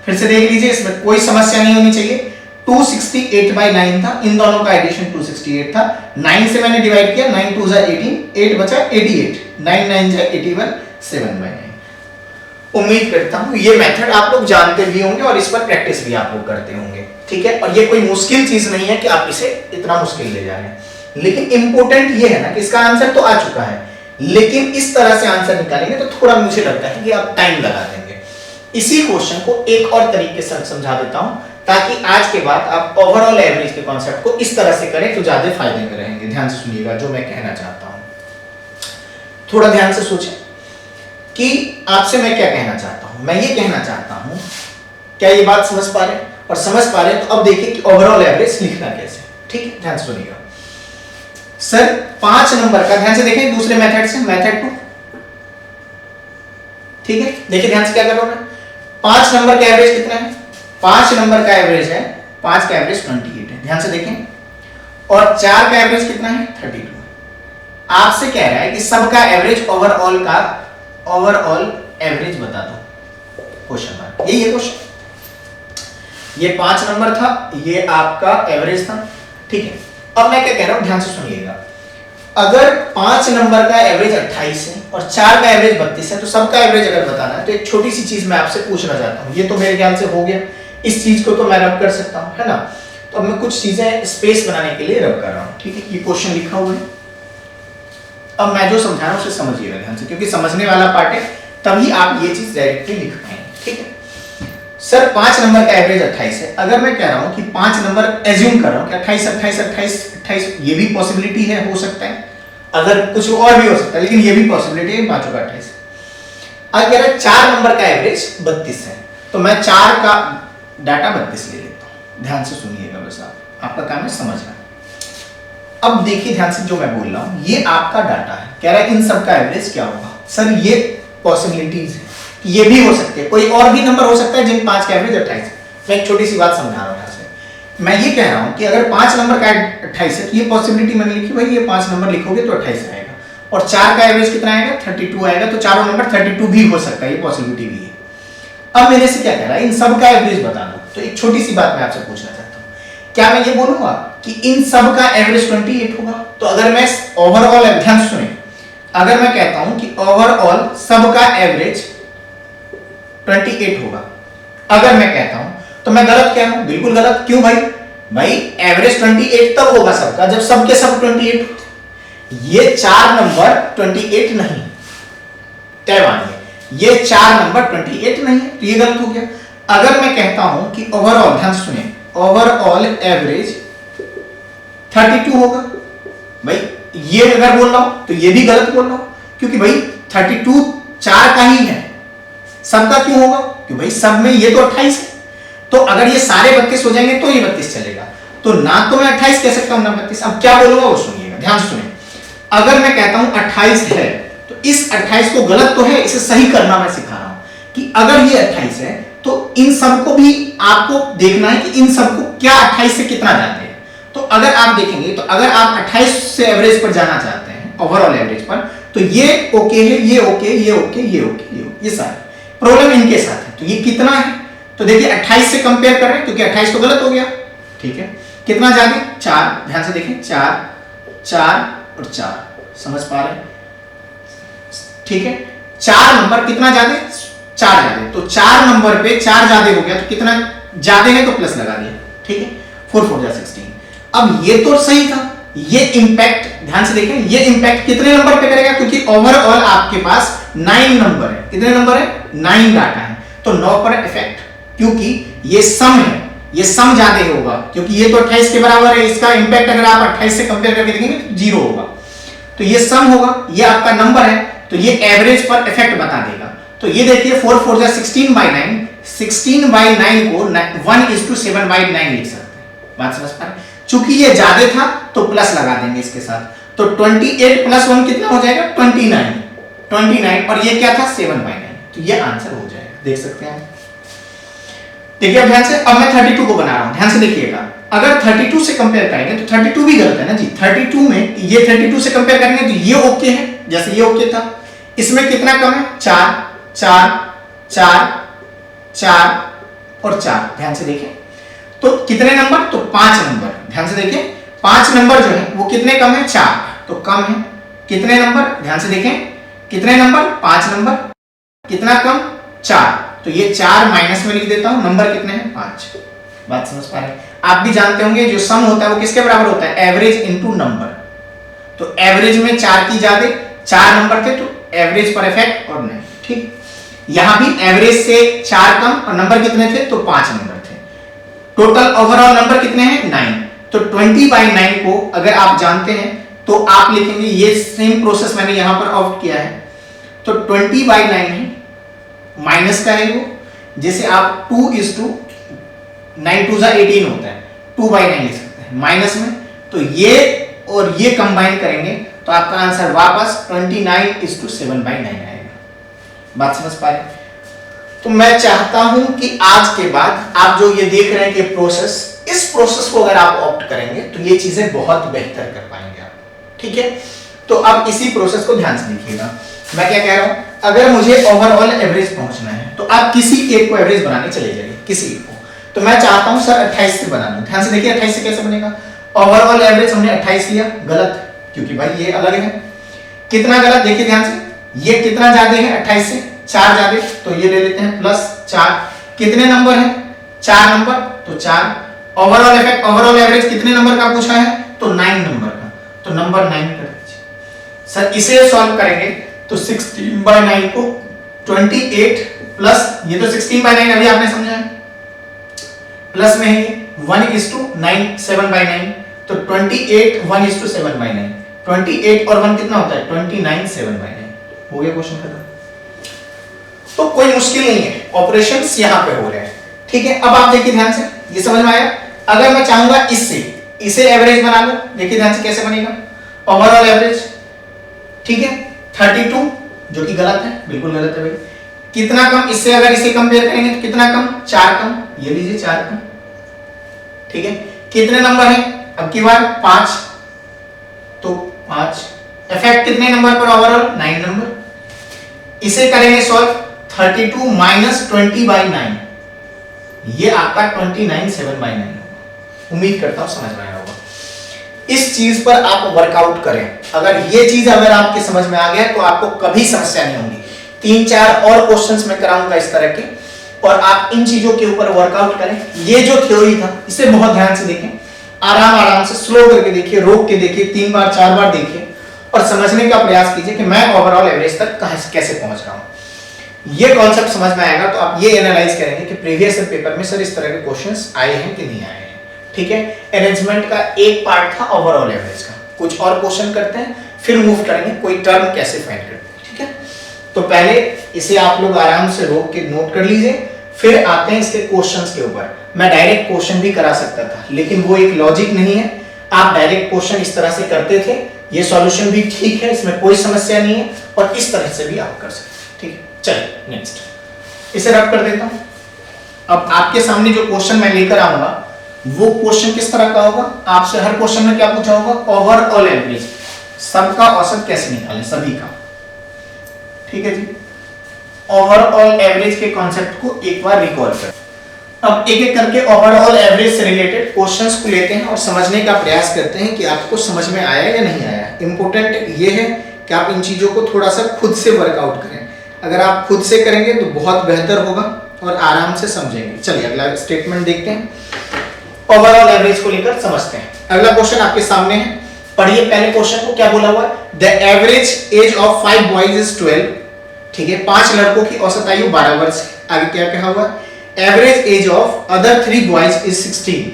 फिर से देख लीजिए, इसमें कोई समस्या नहीं होनी चाहिए। 268 बाय 9 था, इन दोनों का एडिशन 268 था। 9 से मैंने डिवाइड किया, 9 2 जा 18, 8 बचा 88, 9 9 जा 81, 7 बाय 9। उम्मीद करता हूं ये मेथड आप लोग जानते भी होंगे और इस पर प्रैक्टिस भी आप लोग करते होंगे, ठीक है। और ये कोई मुश्किल चीज नहीं है कि आप इसे इतना मुश्किल ले जा रहे हैं। लेकिन इंपॉर्टेंट ये है ना कि इसका आंसर तो आ चुका है, लेकिन इस तरह से आंसर निकालेंगे तो थोड़ा मुझे लगता है कि आप टाइम लगा देंगे। इसी क्वेश्चन को एक और तरीके से समझा देता हूं ताकि आज के बाद आप ओवरऑल एवरेज के कॉन्सेप्ट को इस तरह से करें तो ज्यादा फायदे में रहेंगे। ध्यान से सुनिएगा जो मैं कहना चाहता हूं, थोड़ा ध्यान से सोचें कि आपसे मैं क्या कहना चाहता हूं। मैं ये कहना चाहता हूं, क्या ये बात समझ पा रहे हैं? और समझ पा रहे हैं तो अब देखिए कि ओवरऑल एवरेज लिखना कैसे, ठीक है। ध्यान से सुनिएगा। सर 5 नंबर का, ध्यान से देखें दूसरे मेथड से, मेथड 2, ठीक है। देखिए ध्यान से क्या कर रहा हूं मैं। 5 नंबर का एवरेज कितना है? 5 नंबर का एवरेज है, 5 का एवरेज 28 है। ध्यान से देखें। और 4 का एवरेज कितना है? 32 है। आपसे कह रहा है कि सबका एवरेज ओवरऑल का ओवरऑल एवरेज बता दो, क्वेश्चन मार्क। यही है क्वेश्चन। ये 5 नंबर था, ये आपका एवरेज था, ठीक है। अब मैं क्या कह रहा हूं, ध्यान से सुनिएगा। अगर 5 नंबर का एवरेज 28 है और 4 का एवरेज 32 है, तो सबका एवरेज अगर बताना है तो एक छोटी सी चीज मैं आपसे पूछना चाहता हूं। ये तो मेरे ख्याल से हो गया, इस चीज को तो मैं रब कर सकता हूं, है ना। तो अब मैं कुछ चीजें स्पेस बनाने के लिए रब कर रहा हूं, ठीक है। ये क्वेश्चन लिखा हुआ है। अब मैं जो समझा रहा हूं उसे समझिएगा ध्यान से, क्योंकि समझने वाला पार्ट है, तभी आप ये चीज डायरेक्टली लिख पाएंगे, ठीक है। सर 5 नंबर का एवरेज 28 है। अगर मैं कह रहा हूं कि 5 नंबर एज्यूम कर रहा हूं कि 28 28 28 28, ये भी पॉसिबिलिटी है, हो सकता है। अगर कुछ और भी हो सकता है, लेकिन ये भी पॉसिबिलिटी है 5 का 28। अगर 4 नंबर का एवरेज 32 है तो मैं 4 का डाटा 32 ले लेता हूं। ध्यान से सुनिएगा, बस आपका काम है समझना। अब देखिए ध्यान से जो मैं बोल रहा हूं, ये आपका डाटा है। कह रहा है इन सब का एवरेज क्या होगा। सर ये पॉसिबिलिटीज है, ये भी हो सकते हैं, कोई और भी नंबर हो सकता है जिन 5 का एवरेज 28 है। मैं एक छोटी सी बात समझा रहा हूं यहां से। मैं ये कह रहा हूं कि अगर 5 नंबर का 28 है तो ये पॉसिबिलिटी मैंने लिखी, भाई ये 5 नंबर लिखोगे तो 28 आएगा। और 4 का एवरेज कितना आएगा? 32 आएगा। तो चारों नंबर 32 भी हो सकता है, ये पॉसिबिलिटी भी है। अब मेरे से क्या कह रहा है, इन सब का एवरेज बता दो। तो एक छोटी सी बात मैं आपसे पूछना चाहता हूं, क्या मैं ये बोलूंगा कि इन सब का एवरेज 28 होगा? तो अगर मैं ओवरऑल, ध्यान सुने, अगर मैं कहता हूं कि ओवरऑल सब का एवरेज 28 होगा, अगर मैं कहता हूं, तो मैं गलत कह रहा हूं, बिल्कुल गलत। क्यों भाई? भाई एवरेज 28 तब होगा सबका जब सबके सब 28 होते। ये 4 नंबर 28 नहीं, तय मानिए ये 4 नंबर 28 नहीं है, तो ये गलत हो गया। अगर मैं कहता हूं कि ओवरऑल, ध्यान सुनिए, ओवरऑल एवरेज 32 होगा, भाई ये अगर बोल रहा हूं तो ये भी गलत बोल रहा हूं, क्योंकि भाई 32 4 का ही है, सबका क्यों होगा? क्योंकि भाई सब में ये तो 28 है, तो अगर ये सारे 32 हो जाएंगे तो ये 32 चलेगा, तो ना तो मैं 28 कह सकता हूं ना 32। अब क्या बोलूंगा वो सुनिएगा, ध्यान सुनिए। अगर मैं कहता हूं 28 है, तो इस 28 को गलत तो है, इसे सही करना मैं सिखा रहा हूं कि अगर ये 28 है तो इन सबको भी आपको देखना है कि इन सबको क्या 28 से कितना जाते हैं। तो अगर आप देखेंगे, तो अगर आप 28 से एवरेज पर जाना चाहते हैं, ओवरऑल एवरेज पर, तो ये ओके है, ये ओके, ये ओके, ये ओके, ये सारे प्रॉब्लम इनके साथ है। तो ये कितना है? तो देखिए 28 से कंपेयर कर रहे हैं, क्योंकि 28 तो गलत हो गया, ठीक है। कितना जाते? 4, ध्यान से देखें, 4 4 और 4, समझ पा रहे हैं? ठीक है, 4 नंबर कितना जाते? 4 जाते, तो 4 नंबर पे 4 ज्यादा हो गया, तो कितना ज्यादा है तो प्लस लगा दिया, ठीक है, 4 4 16। अब ये तो सही था, ये इंपैक्ट ध्यान से देखें, ये इंपैक्ट कितने नंबर पे करेगा? क्योंकि ओवरऑल आपके पास 9 नंबर है, कितने नंबर है? 9 डाटा है, तो 9 पर इफेक्ट, क्योंकि ये सम है, ये सम ज्यादा होगा, क्योंकि ये तो 28 के बराबर है, इसका इंपैक्ट अगर आप 28 से कंपेयर करके देखेंगे तो 0 होगा, तो ये सम होगा, ये आपका नंबर है, तो ये एवरेज पर इफेक्ट बता देगा। तो ये देखिए 4 4 16/9, 16/9 को 1:7/9 लिख सकते हैं, बात समझ पा रहे हैं? चूंकि ये ज्यादा था तो प्लस लगा देंगे इसके साथ, तो 28 + 1 कितना हो जाएगा? 29, और ये क्या था? 7/9, तो ये आंसर हो जाएगा, देख सकते हैं। देखिए अब ध्यान से, अब मैं 32 को बना रहा हूं, ध्यान से देखिएगा। अगर 32 से कंपेयर करेंगे तो 32 भी गलत है ना जी, 32 में ये 32 से कंपेयर करेंगे तो ये ओके है, जैसे ये ओके था। इसमें कितना कम है? 4 4 4 4 और 4, ध्यान से देखें, तो कितने नंबर? तो 5 नंबर, ध्यान से देखिए, 5 नंबर जो है वो कितने कम है? 4, तो कम है। कितने नंबर? ध्यान से देखें, कितने नंबर? 5 नंबर, कितना कम? 4, तो ये 4 माइनस में लिख देता हूं, नंबर कितने हैं? 5, बात समझ पा रहे हैं? आप भी जानते होंगे जो सम होता है वो किसके बराबर होता है? एवरेज इनटू नंबर, तो एवरेज में 4 की ज्यादा, 4 नंबर थे तो एवरेज पर इफेक्ट और नहीं, ठीक। यहां भी एवरेज से 4 कम और नंबर कितने थे? तो 5 नंबर थे। टोटल ओवरऑल नंबर कितने हैं? 9, तो 20/9 को अगर आप जानते हैं तो आप लिखेंगे, ये सेम प्रोसेस मैंने यहां पर ऑप्ट किया है, तो 20/9 है, माइनस का है वो, जैसे आप 2:9 2 18 होता है, 2/9 लिख सकते हैं माइनस में, तो ये और ये कंबाइन करेंगे तो आपका आंसर वापस 29:7/9 आएगा, बात समझ पा रहे? तो मैं चाहता हूं कि आज के बाद आप जो ये देख रहे हैं कि प्रोसेस, इस प्रोसेस को अगर आप ऑप्ट करेंगे तो ये चीजें बहुत बेहतर कर पाएंगे आप, ठीक है। तो अब इसी प्रोसेस को ध्यान से देखिएगा, मैं क्या कह रहा हूं, अगर मुझे ओवरऑल एवरेज पहुंचना है तो आप किसी एक को एवरेज बनाने चले जाइए, किसी एक को। तो मैं चाहता हूं सर 28 से बना लूं, ध्यान से देखिए 28 से कैसे बनेगा? ओवरऑल एवरेज हमने 28 लिया, गलत, क्योंकि भाई ये अलग है। कितना गलत? देखिए ध्यान से, ये कितना ज्यादा है? 28 से 4 ज्यादा, तो ये ले लेते हैं +4। कितने नंबर है? 4 नंबर, तो 4। ओवरऑल इफेक्ट, ओवरऑल एवरेज कितने नंबर का पूछा है? तो 9 नंबर का, तो नंबर 9 कर दीजिए। सर इसे सॉल्व करेंगे तो 16/9 को 28 प्लस, ये तो 16/9 अभी आपने समझा है, प्लस में है 1:9 7/9, तो 28 1:7/9, 28 और 1 कितना होता है? 29 7/9, हो गया क्वेश्चन खत्म। तो कोई मुश्किल नहीं है, ऑपरेशंस यहां पे हो रहे हैं, ठीक है। अब आप देखिए ध्यान से, ये समझ में आया? अगर मैं चाहूंगा इसे एवरेज बना लो, देखिए ध्यान से कैसे बनेगा? ओवरऑल एवरेज, ठीक है, 32, जो कि गलत है, बिल्कुल गलत है भाई। कितना कम? इससे अगर इसे कंपेयर करेंगे तो कितना कम? 4 कम, ये लीजिए 4 कम, ठीक है। कितने नंबर है? अब की बार 5, तो 5। इफेक्ट कितने नंबर पर? Overall 9 number. इसे करेंगे सॉल्व, 32 - 20/9, ये आपका 29 7/9 होगा, उम्मीद करता हूं समझ में आया होगा। इस चीज पर आप वर्कआउट करें। अगर ये चीज अगर आपके समझ में आ गया तो आपको कभी समस्या नहीं होगी। 3-4 और क्वेश्चंस मैं कराऊंगा इस तरह के, और आप इन चीजों के ऊपर वर्कआउट करें। ये जो थ्योरी था इसे बहुत ध्यान से देखें, आराम आराम से स्लो करके देखिए, रोक के देखिए, 3 बार 4 बार देखिए और समझने का प्रयास कीजिए कि मैं ओवरऑल एवरेज तक कैसे पहुंच रहा हूं। ये कॉन्सेप्ट समझ में आएगा तो आप ये एनालाइज करेंगे कि प्रीवियस पेपर में सर इस तरह के क्वेश्चंस आए हैं कि नहीं आए हैं। ठीक है, अरेंजमेंट का एक पार्ट था ओवरऑल एवरेज का। कुछ और क्वेश्चन करते हैं फिर मूव करेंगे कोई टर्म कैसे फाइंड करते हैं। ठीक है, तो पहले इसे आप लोग आराम से रोक के नोट कर लीजिए, फिर आते हैं इसके क्वेश्चंस के ऊपर। मैं डायरेक्ट क्वेश्चन भी करा सकता था लेकिन वो एक लॉजिक नहीं है। आप डायरेक्ट क्वेश्चन इस तरह से करते थे, ये सॉल्यूशन भी ठीक है, इसमें कोई समस्या नहीं है, और इस तरह से भी आप कर सकते हैं। ठीक है, चलिए नेक्स्ट इसे रब कर देता हूं। अब आपके सामने जो क्वेश्चन मैं लेकर आऊंगा वो क्वेश्चन किस तरह का होगा, आपसे हर क्वेश्चन में क्या पूछा होगा, ओवरऑल एवरेज, सबका औसत कैसे निकालें, सभी का। ठीक है जी, ओवरऑल एवरेज के कॉन्सेप्ट को एक बार रिकॉल करें। अब एक एक करके ओवरऑल एवरेज से रिलेटेड क्वेश्चंस को लेते हैं और समझने का प्रयास करते हैं कि आपको समझ में आया या नहीं आया। इंपॉर्टेंट ये है कि आप इन चीजों को थोड़ा सा खुद से वर्कआउट करें। अगर आप खुद से करेंगे तो बहुत बेहतर होगा और आराम से समझेंगे। चलिए अगला स्टेटमेंट देखते हैं, ओवरऑल एवरेज को लेकर समझते हैं। अगला क्वेश्चन आपके सामने है, पढ़िए पहले क्वेश्चन को। क्या बोला हुआ है, the average age of 5 boys is 12। ठीक है, 5 लड़कों की औसत आयु 12 वर्ष। आगे क्या कहा हुआ है, average age of other 3 boys is 16।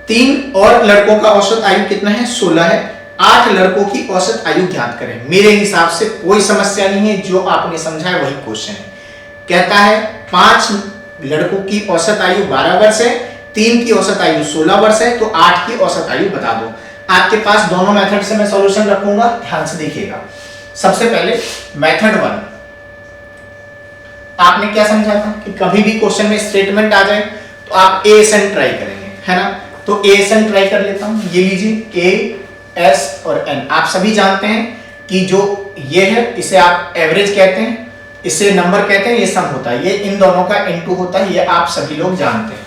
3 और लड़कों का औसत आयु कितना है, 16 है। 8 लड़कों की औसत आयु ज्ञात करें। मेरे हिसाब से कोई समस्या नहीं है, जो आपने समझा है वही क्वेश्चन है। कहता है 5 लड़कों की औसत आयु 12 वर्ष है, 3 की औसत आयु 16 वर्ष है, तो 8 की औसत आयु बता दो। आपके पास दोनों मेथड से मैं सॉल्यूशन रखूंगा, ध्यान से देखिएगा। सबसे पहले मेथड 1, आपने क्या समझा था कि कभी भी क्वेश्चन में स्टेटमेंट आ जाए तो आप ASN ट्राई करेंगे, है ना। तो ASN ट्राई कर लेता हूं, ये लीजिए A, S और N। आप सभी जानते हैं कि जो ये है इसे आप एवरेज कहते हैं, इसे नंबर कहते हैं, ये सम होता है, ये इन दोनों का इनटू होता है, ये आप सभी लोग जानते हैं।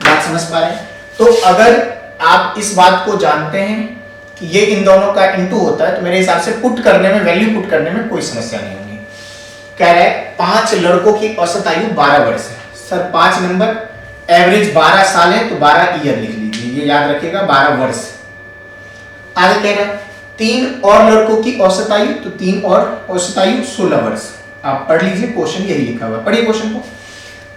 बात समझ पा रहे हैं। तो अगर आप इस बात को जानते हैं कि ये इन दोनों का इनटू होता है तो मेरे हिसाब से पुट करने में, वैल्यू पुट करने में कोई समस्या नहीं होगी। कह रहा है 5 लड़कों की औसत आयु 12 वर्ष है। सर 5 नंबर, एवरेज 12 साल है तो 12 ईयर लिख लीजिए, ये याद रखिएगा, 12 वर्ष। आगे कह रहा है 3 और लड़कों की औसत आयु, तो 3 और औसत आयु 16 वर्ष। आप पढ़ लीजिए, क्वेश्चन यही लिखा हुआ है, पढ़िए क्वेश्चन को।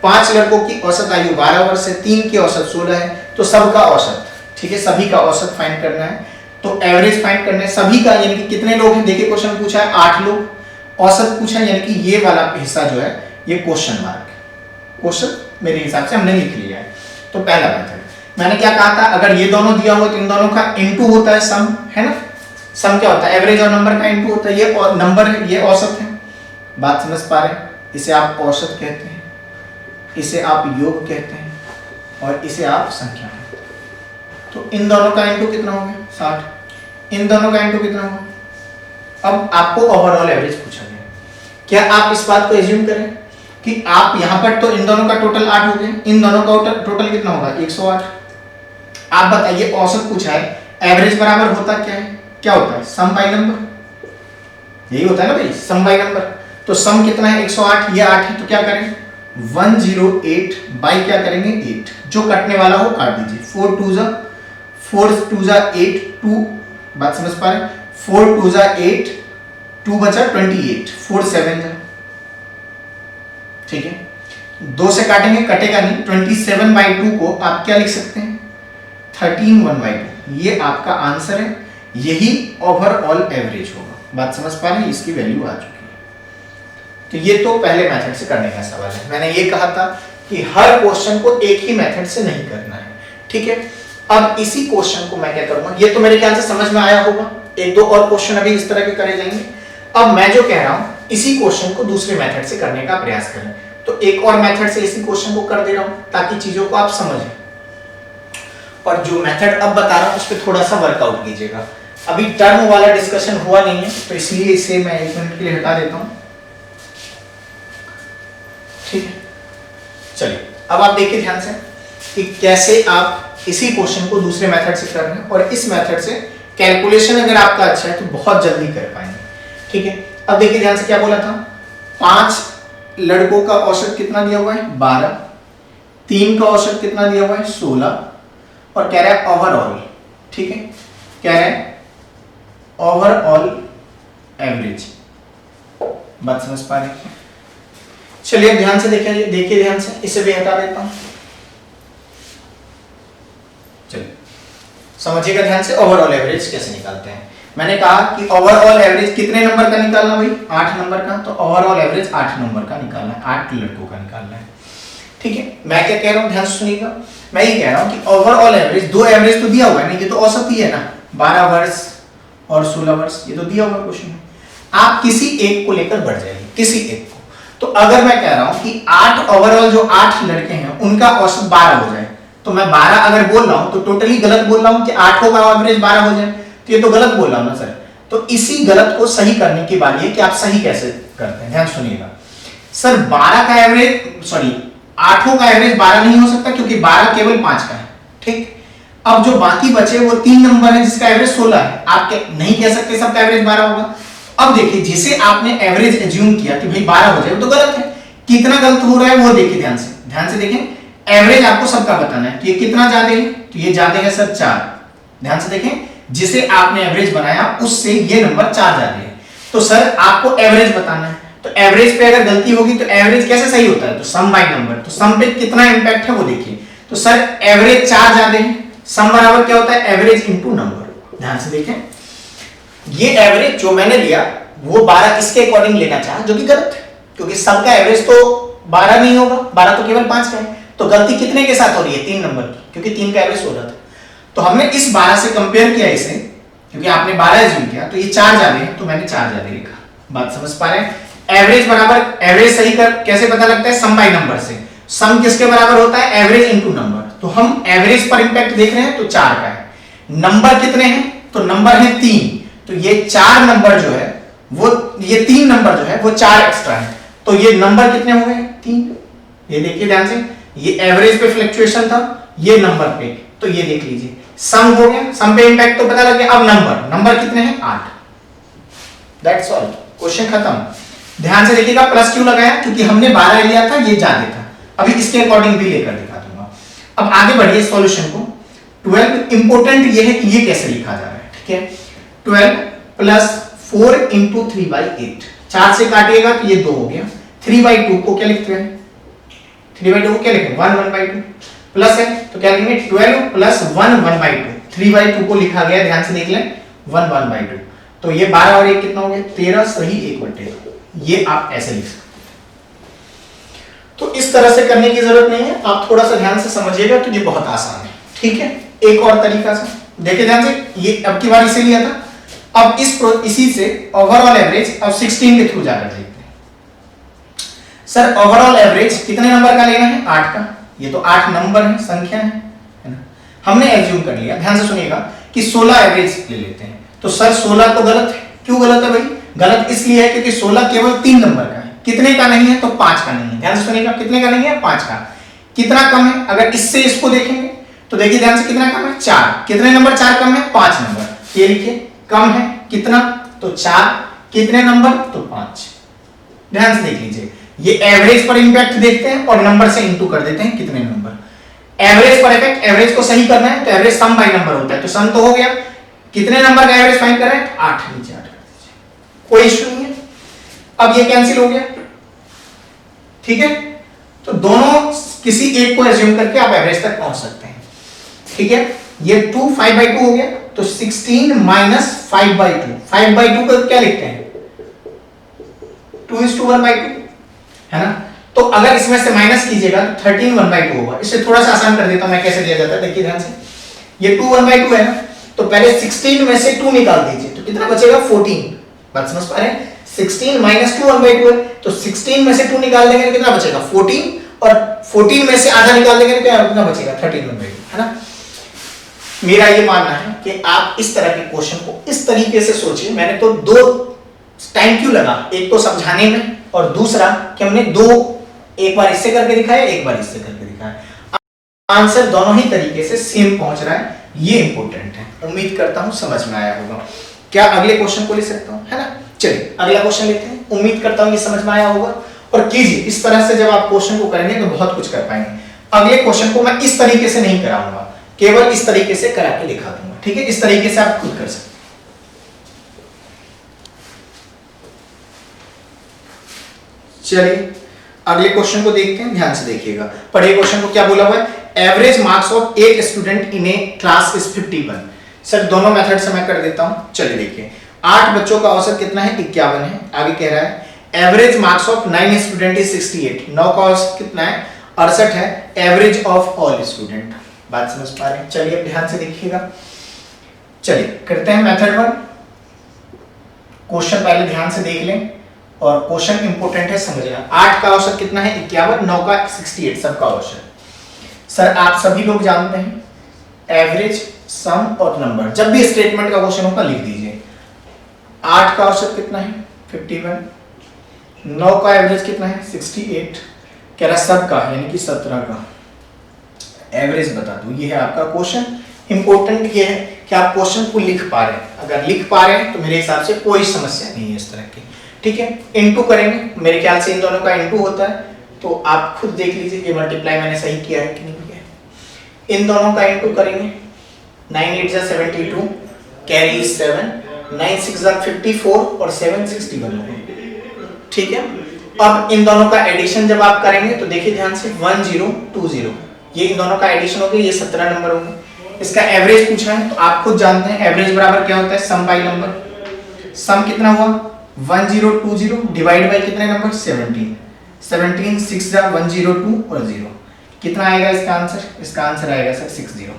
5 लड़कों की औसत आयु 12 वर्ष है, 3 की औसत 16 है, तो सबका औसत, ठीक है, सभी का औसत फाइंड करना है। तो एवरेज फाइंड करना है सभी का, यानी कि कितने लोग हैं, देखिए क्वेश्चन पूछा है 8 लोग, औसत पूछा है, यानी कि ये वाला हिस्सा जो है ये क्वेश्चन मार्क है। क्वेश्चन मेरे हिसाब से हमने लिख लिया है। तो पहला मेथड मैंने क्या कहा था, अगर ये दोनों दिया हो तो इन दोनों का इनटू होता है, सम, है ना। सम क्या होता है, एवरेज और नंबर का इनटू होता है। ये और नंबर है, ये औसत है। बात समझ पा रहे हैं। इसे आप औसत कहते हैं, इसे आप योग कहते हैं और इसे आप संख्या कहते हैं। तो इन दोनों का इनटू कितना हो गया, 60। इन दोनों का इनटू कितना होगा। अब आपको ओवरऑल एवरेज पूछा गया, क्या आप इस बात को एज्यूम करें कि आप यहां पर, तो इन दोनों का टोटल 8 हो गया, इन दोनों का टोटल कितना होगा, 108। आप बताइए, औसत पूछा है, एवरेज बराबर होता क्या है, क्या होता है, सम बाय नंबर, यही होता है ना भाई, सम बाय नंबर। तो सम कितना है, 108, ये 8 है, तो क्या करें, 108 बाय क्या करेंगे, 8। जो कटने वाला हो काट दीजिए। 4 2 जा 8, 2, बात समझ पा रहे हैं। 4 2 जा 8, 2 बचा 28, 4 7 जा, ठीक है। 2 से काटेंगे, कटेगा नहीं। 27/2 को आप क्या लिख सकते हैं, 13 1/2। ये आपका आंसर है, यही ओवरऑल एवरेज होगा। बात समझ पा रहे हैं, इसकी वैल्यू आ चुकी है। तो ये तो पहले मेथड से करने का सवाल है। मैंने ये कहा था कि हर क्वेश्चन को एक ही मेथड से नहीं करना है, ठीक है। अब इसी क्वेश्चन को मैं क्या करूंगा, ये तो मेरे ख्याल से समझ में आया होगा। 1-2 और क्वेश्चन अभी इस तरह के करे जाएंगे। अब मैं जो कह रहा हूं, इसी क्वेश्चन को दूसरे मेथड से करने का प्रयास करें। तो एक और मेथड से इसी क्वेश्चन को कर दे रहा हूं ताकि चीजों को आप समझें, और जो मेथड अब बता रहा हूं उस पर थोड़ा सा वर्कआउट कीजिएगा। अभी टर्म वाला डिस्कशन हुआ नहीं है, तो इसलिए इसे मैं 1 मिनट के लिए हटा देता हूं, ठीक है। चलिए अब आप देखिए ध्यान से, कि कैसे आप इसी क्वेश्चन को दूसरे मेथड से कर रहे हैं, और इस मेथड से कैलकुलेशन अगर आपका अच्छा है तो बहुत जल्दी कर पाएंगे। ठीक है, अब देखिए ध्यान से क्या बोला था, 5 लड़कों का औसत कितना दिया हुआ है 12, 3 का औसत कितना दिया हुआ है 16, और कह रहा है ओवरऑल, ठीक है, कह रहा है ओवरऑल एवरेज। बात समझ पा रहे हैं? चलिए ध्यान से देखिए ध्यान से, इसे भी हटा देता हूं। चलिए समझिएगा ध्यान से, ओवरऑल एवरेज कैसे निकालते हैं। मैंने कहा कि ओवरऑल एवरेज कितने नंबर का निकालना भाई, 8 नंबर का, तो ओवरऑल एवरेज 8 नंबर का निकालना है, 8 लड़कों का निकालना है। ठीक है, मैं क्या कह रहा हूं ध्यान से सुनिएगा, मैं ये कह रहा हूं कि ओवरऑल एवरेज, दो एवरेज तो दिया हुआ है, नहीं ये तो औसत ही है ना, 12 वर्ष और 16 वर्ष, ये तो दिया हुआ क्वेश्चन में। आप किसी एक को लेकर बढ़ जाइए, किसी एक को। तो अगर मैं कह रहा हूं कि 8 ओवरऑल जो 8 लड़के हैं उनका औसत 12 हो जाए, तो मैं 12 अगर बोल रहा हूं तो टोटली गलत बोल रहा हूं कि 8 का एवरेज 12 हो जाए, तो ये तो गलत बोल रहा हूं ना सर। तो इसी गलत को सही करने की बात है कि आप सही कैसे करते हैं, ध्यान सुनिएगा। सर 12 का एवरेज, सॉरी 8 का एवरेज 12 नहीं हो सकता, क्योंकि 12 केवल 5 का है। ठीक, अब जो बाकी बचे वो 3 नंबर है जिसका एवरेज 16 है, आप नहीं कह सकते सबका एवरेज 12 होगा। अब देखिए जिसे आपने एवरेज एज्यूम किया कि भाई 12 हो जाए, वो तो गलत है। कितना गलत हो रहा है वो देखिए ध्यान से देखें। एवरेज आपको सबका बताना है, तो ये कितना ज्यादा है, तो ये ज्यादा है सर 4। ध्यान से देखें, जिसे आपने एवरेज बनाया उससे ये नंबर 4 ज्यादा है। तो सर आपको एवरेज बताना है, तो एवरेज पे अगर गलती होगी तो एवरेज कैसे सही होता है, तो सम बाय नंबर, तो सम पे कितना इंपैक्ट है वो देखिए। तो सर एवरेज 4 ज्यादा है, सम बराबर क्या होता है, एवरेज इनटू नंबर। ध्यान से देखें, ये एवरेज जो मैंने लिया वो 12 इसके अकॉर्डिंग लेना चाहा, जो कि गलत है, क्योंकि सबका एवरेज तो 12 नहीं होगा, 12 तो केवल 5 का है। तो गलती कितने के साथ हो रही है, 3 नंबर की, क्योंकि 3 का एवरेज 16 था। तो हमने इस 12 से कंपेयर किया इसे, क्योंकि आपने 12 एज्यूम किया, तो ये 4 ज्यादा है, तो मैंने 4 ज्यादा लिखा। बात समझ पा रहे हैं? एवरेज बराबर, एवरेज सही कर कैसे पता लगता है, सम बाय नंबर से। सम किसके बराबर होता है, एवरेज इनटू नंबर। तो हम एवरेज पर इंपैक्ट देख रहे हैं, तो 4 का है। नंबर कितने हैं, तो नंबर है 3, तो ये 4 नंबर जो है वो, ये 3 नंबर जो है वो 4 एक्स्ट्रा है, तो ये नंबर कितने हो गए 3। ये देखिए ध्यान से, ये एवरेज पे फ्लक्चुएशन था, ये नंबर पे, तो ये देख लीजिए सम हो गया, सम पे इंपैक्ट तो पता लग गया। अब नंबर कितने हैं 8। दैट्स ऑल, क्वेश्चन खत्म। ध्यान से देखिएगा, प्लस क्यों लगाया, क्योंकि हमने 12 लिया था, ये ज्यादा था। अभी इसके अकॉर्डिंग भी लेकर दिखा दूंगा। अब आगे बढ़िए सॉल्यूशन को। 12 इंपोर्टेंट ये है कि ये कैसे लिखा जा रहा है, ठीक है। 12 प्लस 4 इंटू 3/8, 4 से काटिएगा तो ये 2 हो गया। 3/2 को क्या लिखते हैं, 3/2 को क्या लिखें, 1/2 प्लस है, तो क्या लिखेंगे 12 प्लस 1/2। 3/2 को लिखा गया, ध्यान से देख लें, 1/2। तो ये 12 और 1 कितना हो गया 13, सही 1/2। ये आप ऐसे लिख सकते। तो इस तरह से करने की जरूरत नहीं है, आप थोड़ा सा ध्यान से समझिएगा तो ये बहुत आसान है, ठीक है। एक और तरीका से देखिए ध्यान से, ये अब की बार इसे लिया था। अब इसी से ओवरऑल एवरेज अब 16 के थ्रू जाकर देखते हैं। सर ओवरऑल एवरेज कितने नंबर का लेना है, 8 का। ये तो 8 नंबर है, संख्या है ना। हमने एज्यूम कर लिया, ध्यान से सुनिएगा, कि 16 एवरेज ले लेते हैं। तो सर 16 तो गलत है। क्यों गलत है भाई, गलत इसलिए है क्योंकि 16 केवल 3 नंबर का है। कितने का नहीं है, तो 5 का नहीं है। ध्यान से सुनिएगा, कितने का नहीं है, 5 का। कितना कम है, अगर इससे इसको देखेंगे तो देखिए ध्यान से, कितना कम है 4। कितने नंबर 4 कम है, 5 नंबर। ये लिखिए, कम है कितना, तो 4। कितने नंबर, तो 5। ध्यान से देख लीजिए, ये एवरेज पर इंपैक्ट देखते हैं और नंबर से इनटू कर देते हैं कितने नंबर। एवरेज पर इफेक्ट, एवरेज को सही करना है तो एवरेज सम बाय नंबर होता है, तो सम तो हो गया। कितने नंबर का एवरेज फाइंड कर रहे हैं, 8, नीचे 8 कर दीजिए, कोई इश्यू नहीं है। अब ये कैंसिल हो गया, ठीक है। तो दोनों किसी एक को एज्यूम करके आप एवरेज तक पहुंच सकते हैं, ठीक है। ये 2 5/2 हो गया, तो 16 माइनस 5/2। 5/2 को क्या लिखते हैं, 2:1/2, है ना। तो अगर इसमें से माइनस कीजिएगा तो 13 1/2 होगा। इसे थोड़ा सा आसान कर देता हूं मैं, कैसे दिया जाता है देखिए ध्यान से। ये 2 1/2 है ना, तो पहले 16 में से 2 निकाल दीजिए, तो कितना बचेगा 14। बात समझ पा रहे हैं, 16 माइनस 2 1/2 है, तो 16 में से 2 निकाल देंगे तो कितना बचेगा 14, और 14 में से आधा निकाल देंगे तो कितना बचेगा 13 1/2, है ना। मेरा ये मानना है कि आप इस तरह के क्वेश्चन को इस तरीके से सोचिए। मैंने तो 2 टाइम क्यों लगा, एक तो समझाने में और दूसरा कि हमने 2 एक बार इससे करके दिखाया, एक बार इससे करके दिखाया। आंसर दोनों ही तरीके से सेम पहुंच रहा है, ये इंपॉर्टेंट है। उम्मीद करता हूं समझ में आया होगा। क्या अगले क्वेश्चन को ले सकता हूं, है ना? चलिए अगला क्वेश्चन लेते हैं। उम्मीद करता हूं ये समझ में आया होगा, और कीजिए इस तरह से। जब आप क्वेश्चन को करेंगे तो बहुत कुछ कर पाएंगे। अगले क्वेश्चन को मैं इस तरीके से नहीं कराऊंगा, केवल इस तरीके से करा के दिखा दूंगा, ठीक है? इस तरीके से आप खुद कर सकते हैं। चलिए अगले क्वेश्चन को देखते हैं, ध्यान से देखिएगा। पढ़िए क्वेश्चन को, क्या बोला हुआ है? Average marks of 8 student in A class is 51। Sir दोनों मेथड से मैं कर देता हूं। चलिए देखिए, 8 बच्चों का औसत कितना है? 51 है। आगे कह रहा है average marks of 9 student is 68। 9 का औसत कितना है? 68 है। Average of all student. बात समझ पा रहे हैं? चलिए अब ध्यान से देखिएगा। चलिए करते हैं मेथड 1। क्वेश्चन पहले ध्यान से देख लें, और क्वेश्चन इंपॉर्टेंट है समझना। 8 का औसत कितना है? 51। 9 का 68, सबका औसत। सर आप सभी लोग जानते हैं एवरेज, सम और नंबर। जब भी स्टेटमेंट का क्वेश्चन होगा लिख दीजिए। 8 का औसत कितना है? 51। 9 का एवरेज कितना है? 68। कह रहा सबका यानी कि 17 का एवरेज बता दो। ये है आपका क्वेश्चन। इंपॉर्टेंट ये है कि आप क्वेश्चन को लिख पा रहे हैं। अगर लिख पा रहे हैं तो मेरे हिसाब से कोई समस्या नहीं है इस तरह की, ठीक है? इनटू करेंगे, मेरे ख्याल से इन दोनों का इनटू होता है, तो आप खुद देख लीजिए ये मल्टीप्लाई मैंने सही किया है कि नहीं किया। इन दोनों का इनटू करेंगे। 9 8 जा 72, कैरी 7, 9 6 जा 54 और 7 61 होगा, ठीक है? अब इन दोनों का एडिशन जब आप करेंगे तो देखिए ध्यान से 1 0 2 0, ये इन दोनों का एडिशन हो गया, ये 17 नंबर होंगे। इसका एवरेज पूछा है तो आप खुद जानते हैं एवरेज बराबर क्या होता है? सम बाय नंबर। सम कितना हुआ? 1 0 2 0 डिवाइड बाय कितने नंबर? 17। 17 6 जा 102 और 0, कितना आएगा इसका आंसर? इसका आंसर आएगा सर 60,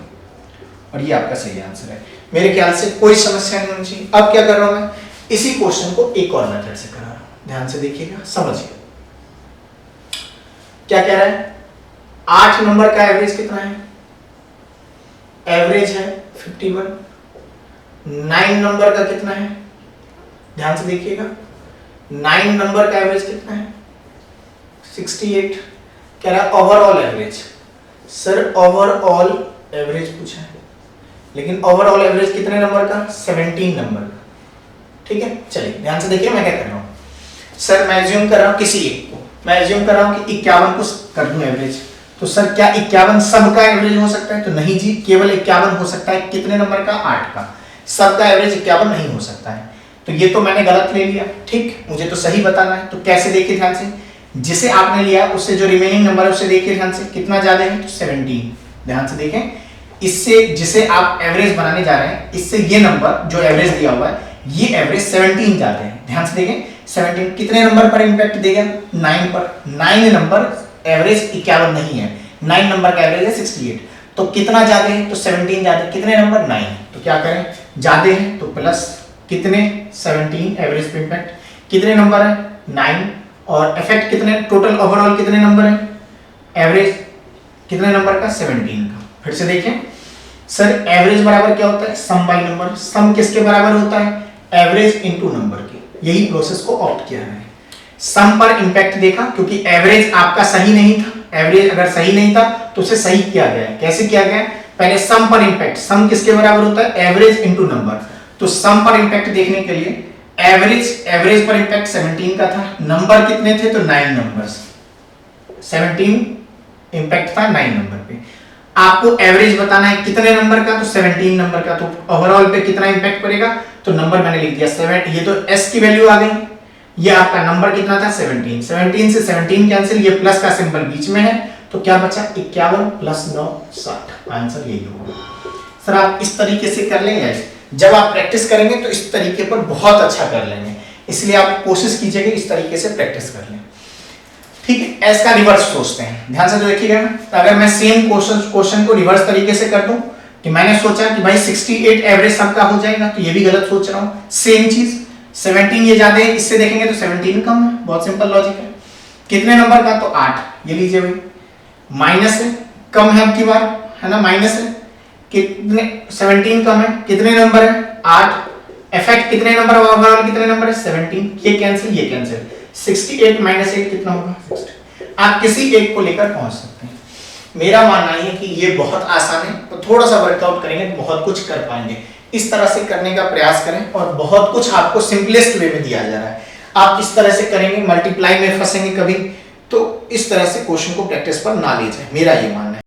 और ये आपका सही आंसर है। मेरे ख्याल से कोई समस्या नहीं होनी चाहिए। अब क्या कर रहा हूं मैं? इसी क्वेश्चन को एक और मेथड से करा रहा हूं, ध्यान से देखिएगा, समझिए। क्या कह रहा है? 8 नंबर का एवरेज कितना है? एवरेज है 51। 9 नंबर का कितना है? ध्यान से देखिएगा, 9 नंबर का एवरेज कितना है? 68। कह रहा है overall average. Sir overall average पूछा है, लेकिन ओवरऑल एवरेज कितने नंबर का? 17 नंबर का, ठीक है? चलिए ध्यान से देखिए मैं क्या कर रहा हूं। सर मैं एज्यूम कर रहा हूं किसी एक को, मैं एज्यूम कर रहा हूं कि 51 को कर दूं एवरेज। तो सर क्या 51 सबका एवरेज हो सकता है? तो नहीं जी, केवल 51 हो सकता है। कितने नंबर का? 8 का। सबका एवरेज 51 नहीं हो सकता है, तो ये तो मैंने गलत ले लिया, ठीक? मुझे तो सही बताना है। तो कैसे देखिए ध्यान से, जिसे आपने लिया उससे जो रिमेनिंग नंबर है उससे देखिए ध्यान से, कितना ज्यादा है? तो 17। ध्यान से देखें, इससे जिसे आप एवरेज बनाने जा रहे हैं, इससे ये नंबर जो एवरेज दिया हुआ है, ये एवरेज 17 जाते हैं। ध्यान से देखें, 17 कितने नंबर पर इंपैक्ट देगा? 9 पर। 9 नंबर एवरेज 51 नहीं है, 9 नंबर का एवरेज है 68। तो कितना ज्यादा है? तो 17 ज्यादा। कितने नंबर? 9। तो क्या करें? ज्यादा है तो प्लस कितने? 17 एवरेज पे इंपैक्ट कितने नंबर है? 9। और इफेक्ट कितने? टोटल ओवरऑल कितने नंबर है? एवरेज कितने नंबर का? 17 का। फिर से देखें सर, एवरेज बराबर क्या होता है? सम बाय नंबर। सम किसके बराबर होता है? एवरेज इनटू नंबर के। यही प्रोसेस को ऑप्ट किया है। सम पर इंपैक्ट देखा, क्योंकि एवरेज आपका सही नहीं था। एवरेज अगर सही नहीं था तो उसे सही किया गया है। कैसे किया गया है? पहले सम पर इंपैक्ट। सम किसके बराबर होता है? Average into number. तो सम पर इंपैक्ट देखने के लिए एवरेज पर इंपैक्ट 17 का था। नंबर कितने थे? तो 9 नंबर्स। 17 इंपैक्ट था 9 नंबर पे। आपको एवरेज बताना है कितने नंबर का? तो 17 नंबर का। तो ओवरऑल पे कितना इंपैक्ट पड़ेगा? तो नंबर मैंने लिख दिया 7। ये तो एस की वैल्यू आ गई। ये आपका नंबर कितना था? 17। 17 से 17 कैंसिल, ये प्लस का सिंबल बीच में है, तो क्या बचा? 51 प्लस 9 60। आंसर यही होगा। सर आप इस तरीके से कर लेंगे, जब आप प्रैक्टिस करेंगे तो इस तरीके पर बहुत अच्छा कर लेंगे, इसलिए आप कोशिश कीजिएगा इस तरीके से प्रैक्टिस कर लें, ठीक है? एस का रिवर्स सोचते हैं, ध्यान से तो देखिएगा। अगर मैं सेम क्वेश्चन को रिवर्स तरीके से कर दूं कि मैंने सोचा कि भाई 68 एवरेज सबका हो जाएगा, तो ये भी गलत सोच रहा हूं। सेम चीज 17 ये ज्यादा है, इससे देखेंगे तो 17 कम है। बहुत सिंपल लॉजिक है। कितने नंबर का? तो 8। ये लीजिए भाई, माइनस है, कम है अब की बार, है ना? माइनस है, कितने? 17 कम है, कितने नंबर है? 8। इफेक्ट कितने नंबर? ओवरऑल कितने नंबर है? 17। ये कैंसिल, ये कैंसिल। 68 माइनस 8 कितना होगा? 60। आप किसी एक को लेकर पहुंच सकते हैं। मेरा मानना है कि ये बहुत आसान है, तो थोड़ा सा वर्कआउट करेंगे तो बहुत कुछ कर पाएंगे। इस तरह से करने का प्रयास करें और बहुत कुछ आपको सिंपलेस्ट वे में दिया जा रहा है। आप किस तरह से करेंगे, मल्टीप्लाई में फंसेंगे कभी, तो इस तरह से क्वेश्चन को प्रैक्टिस पर ना ले जाए, मेरा ये मानना है।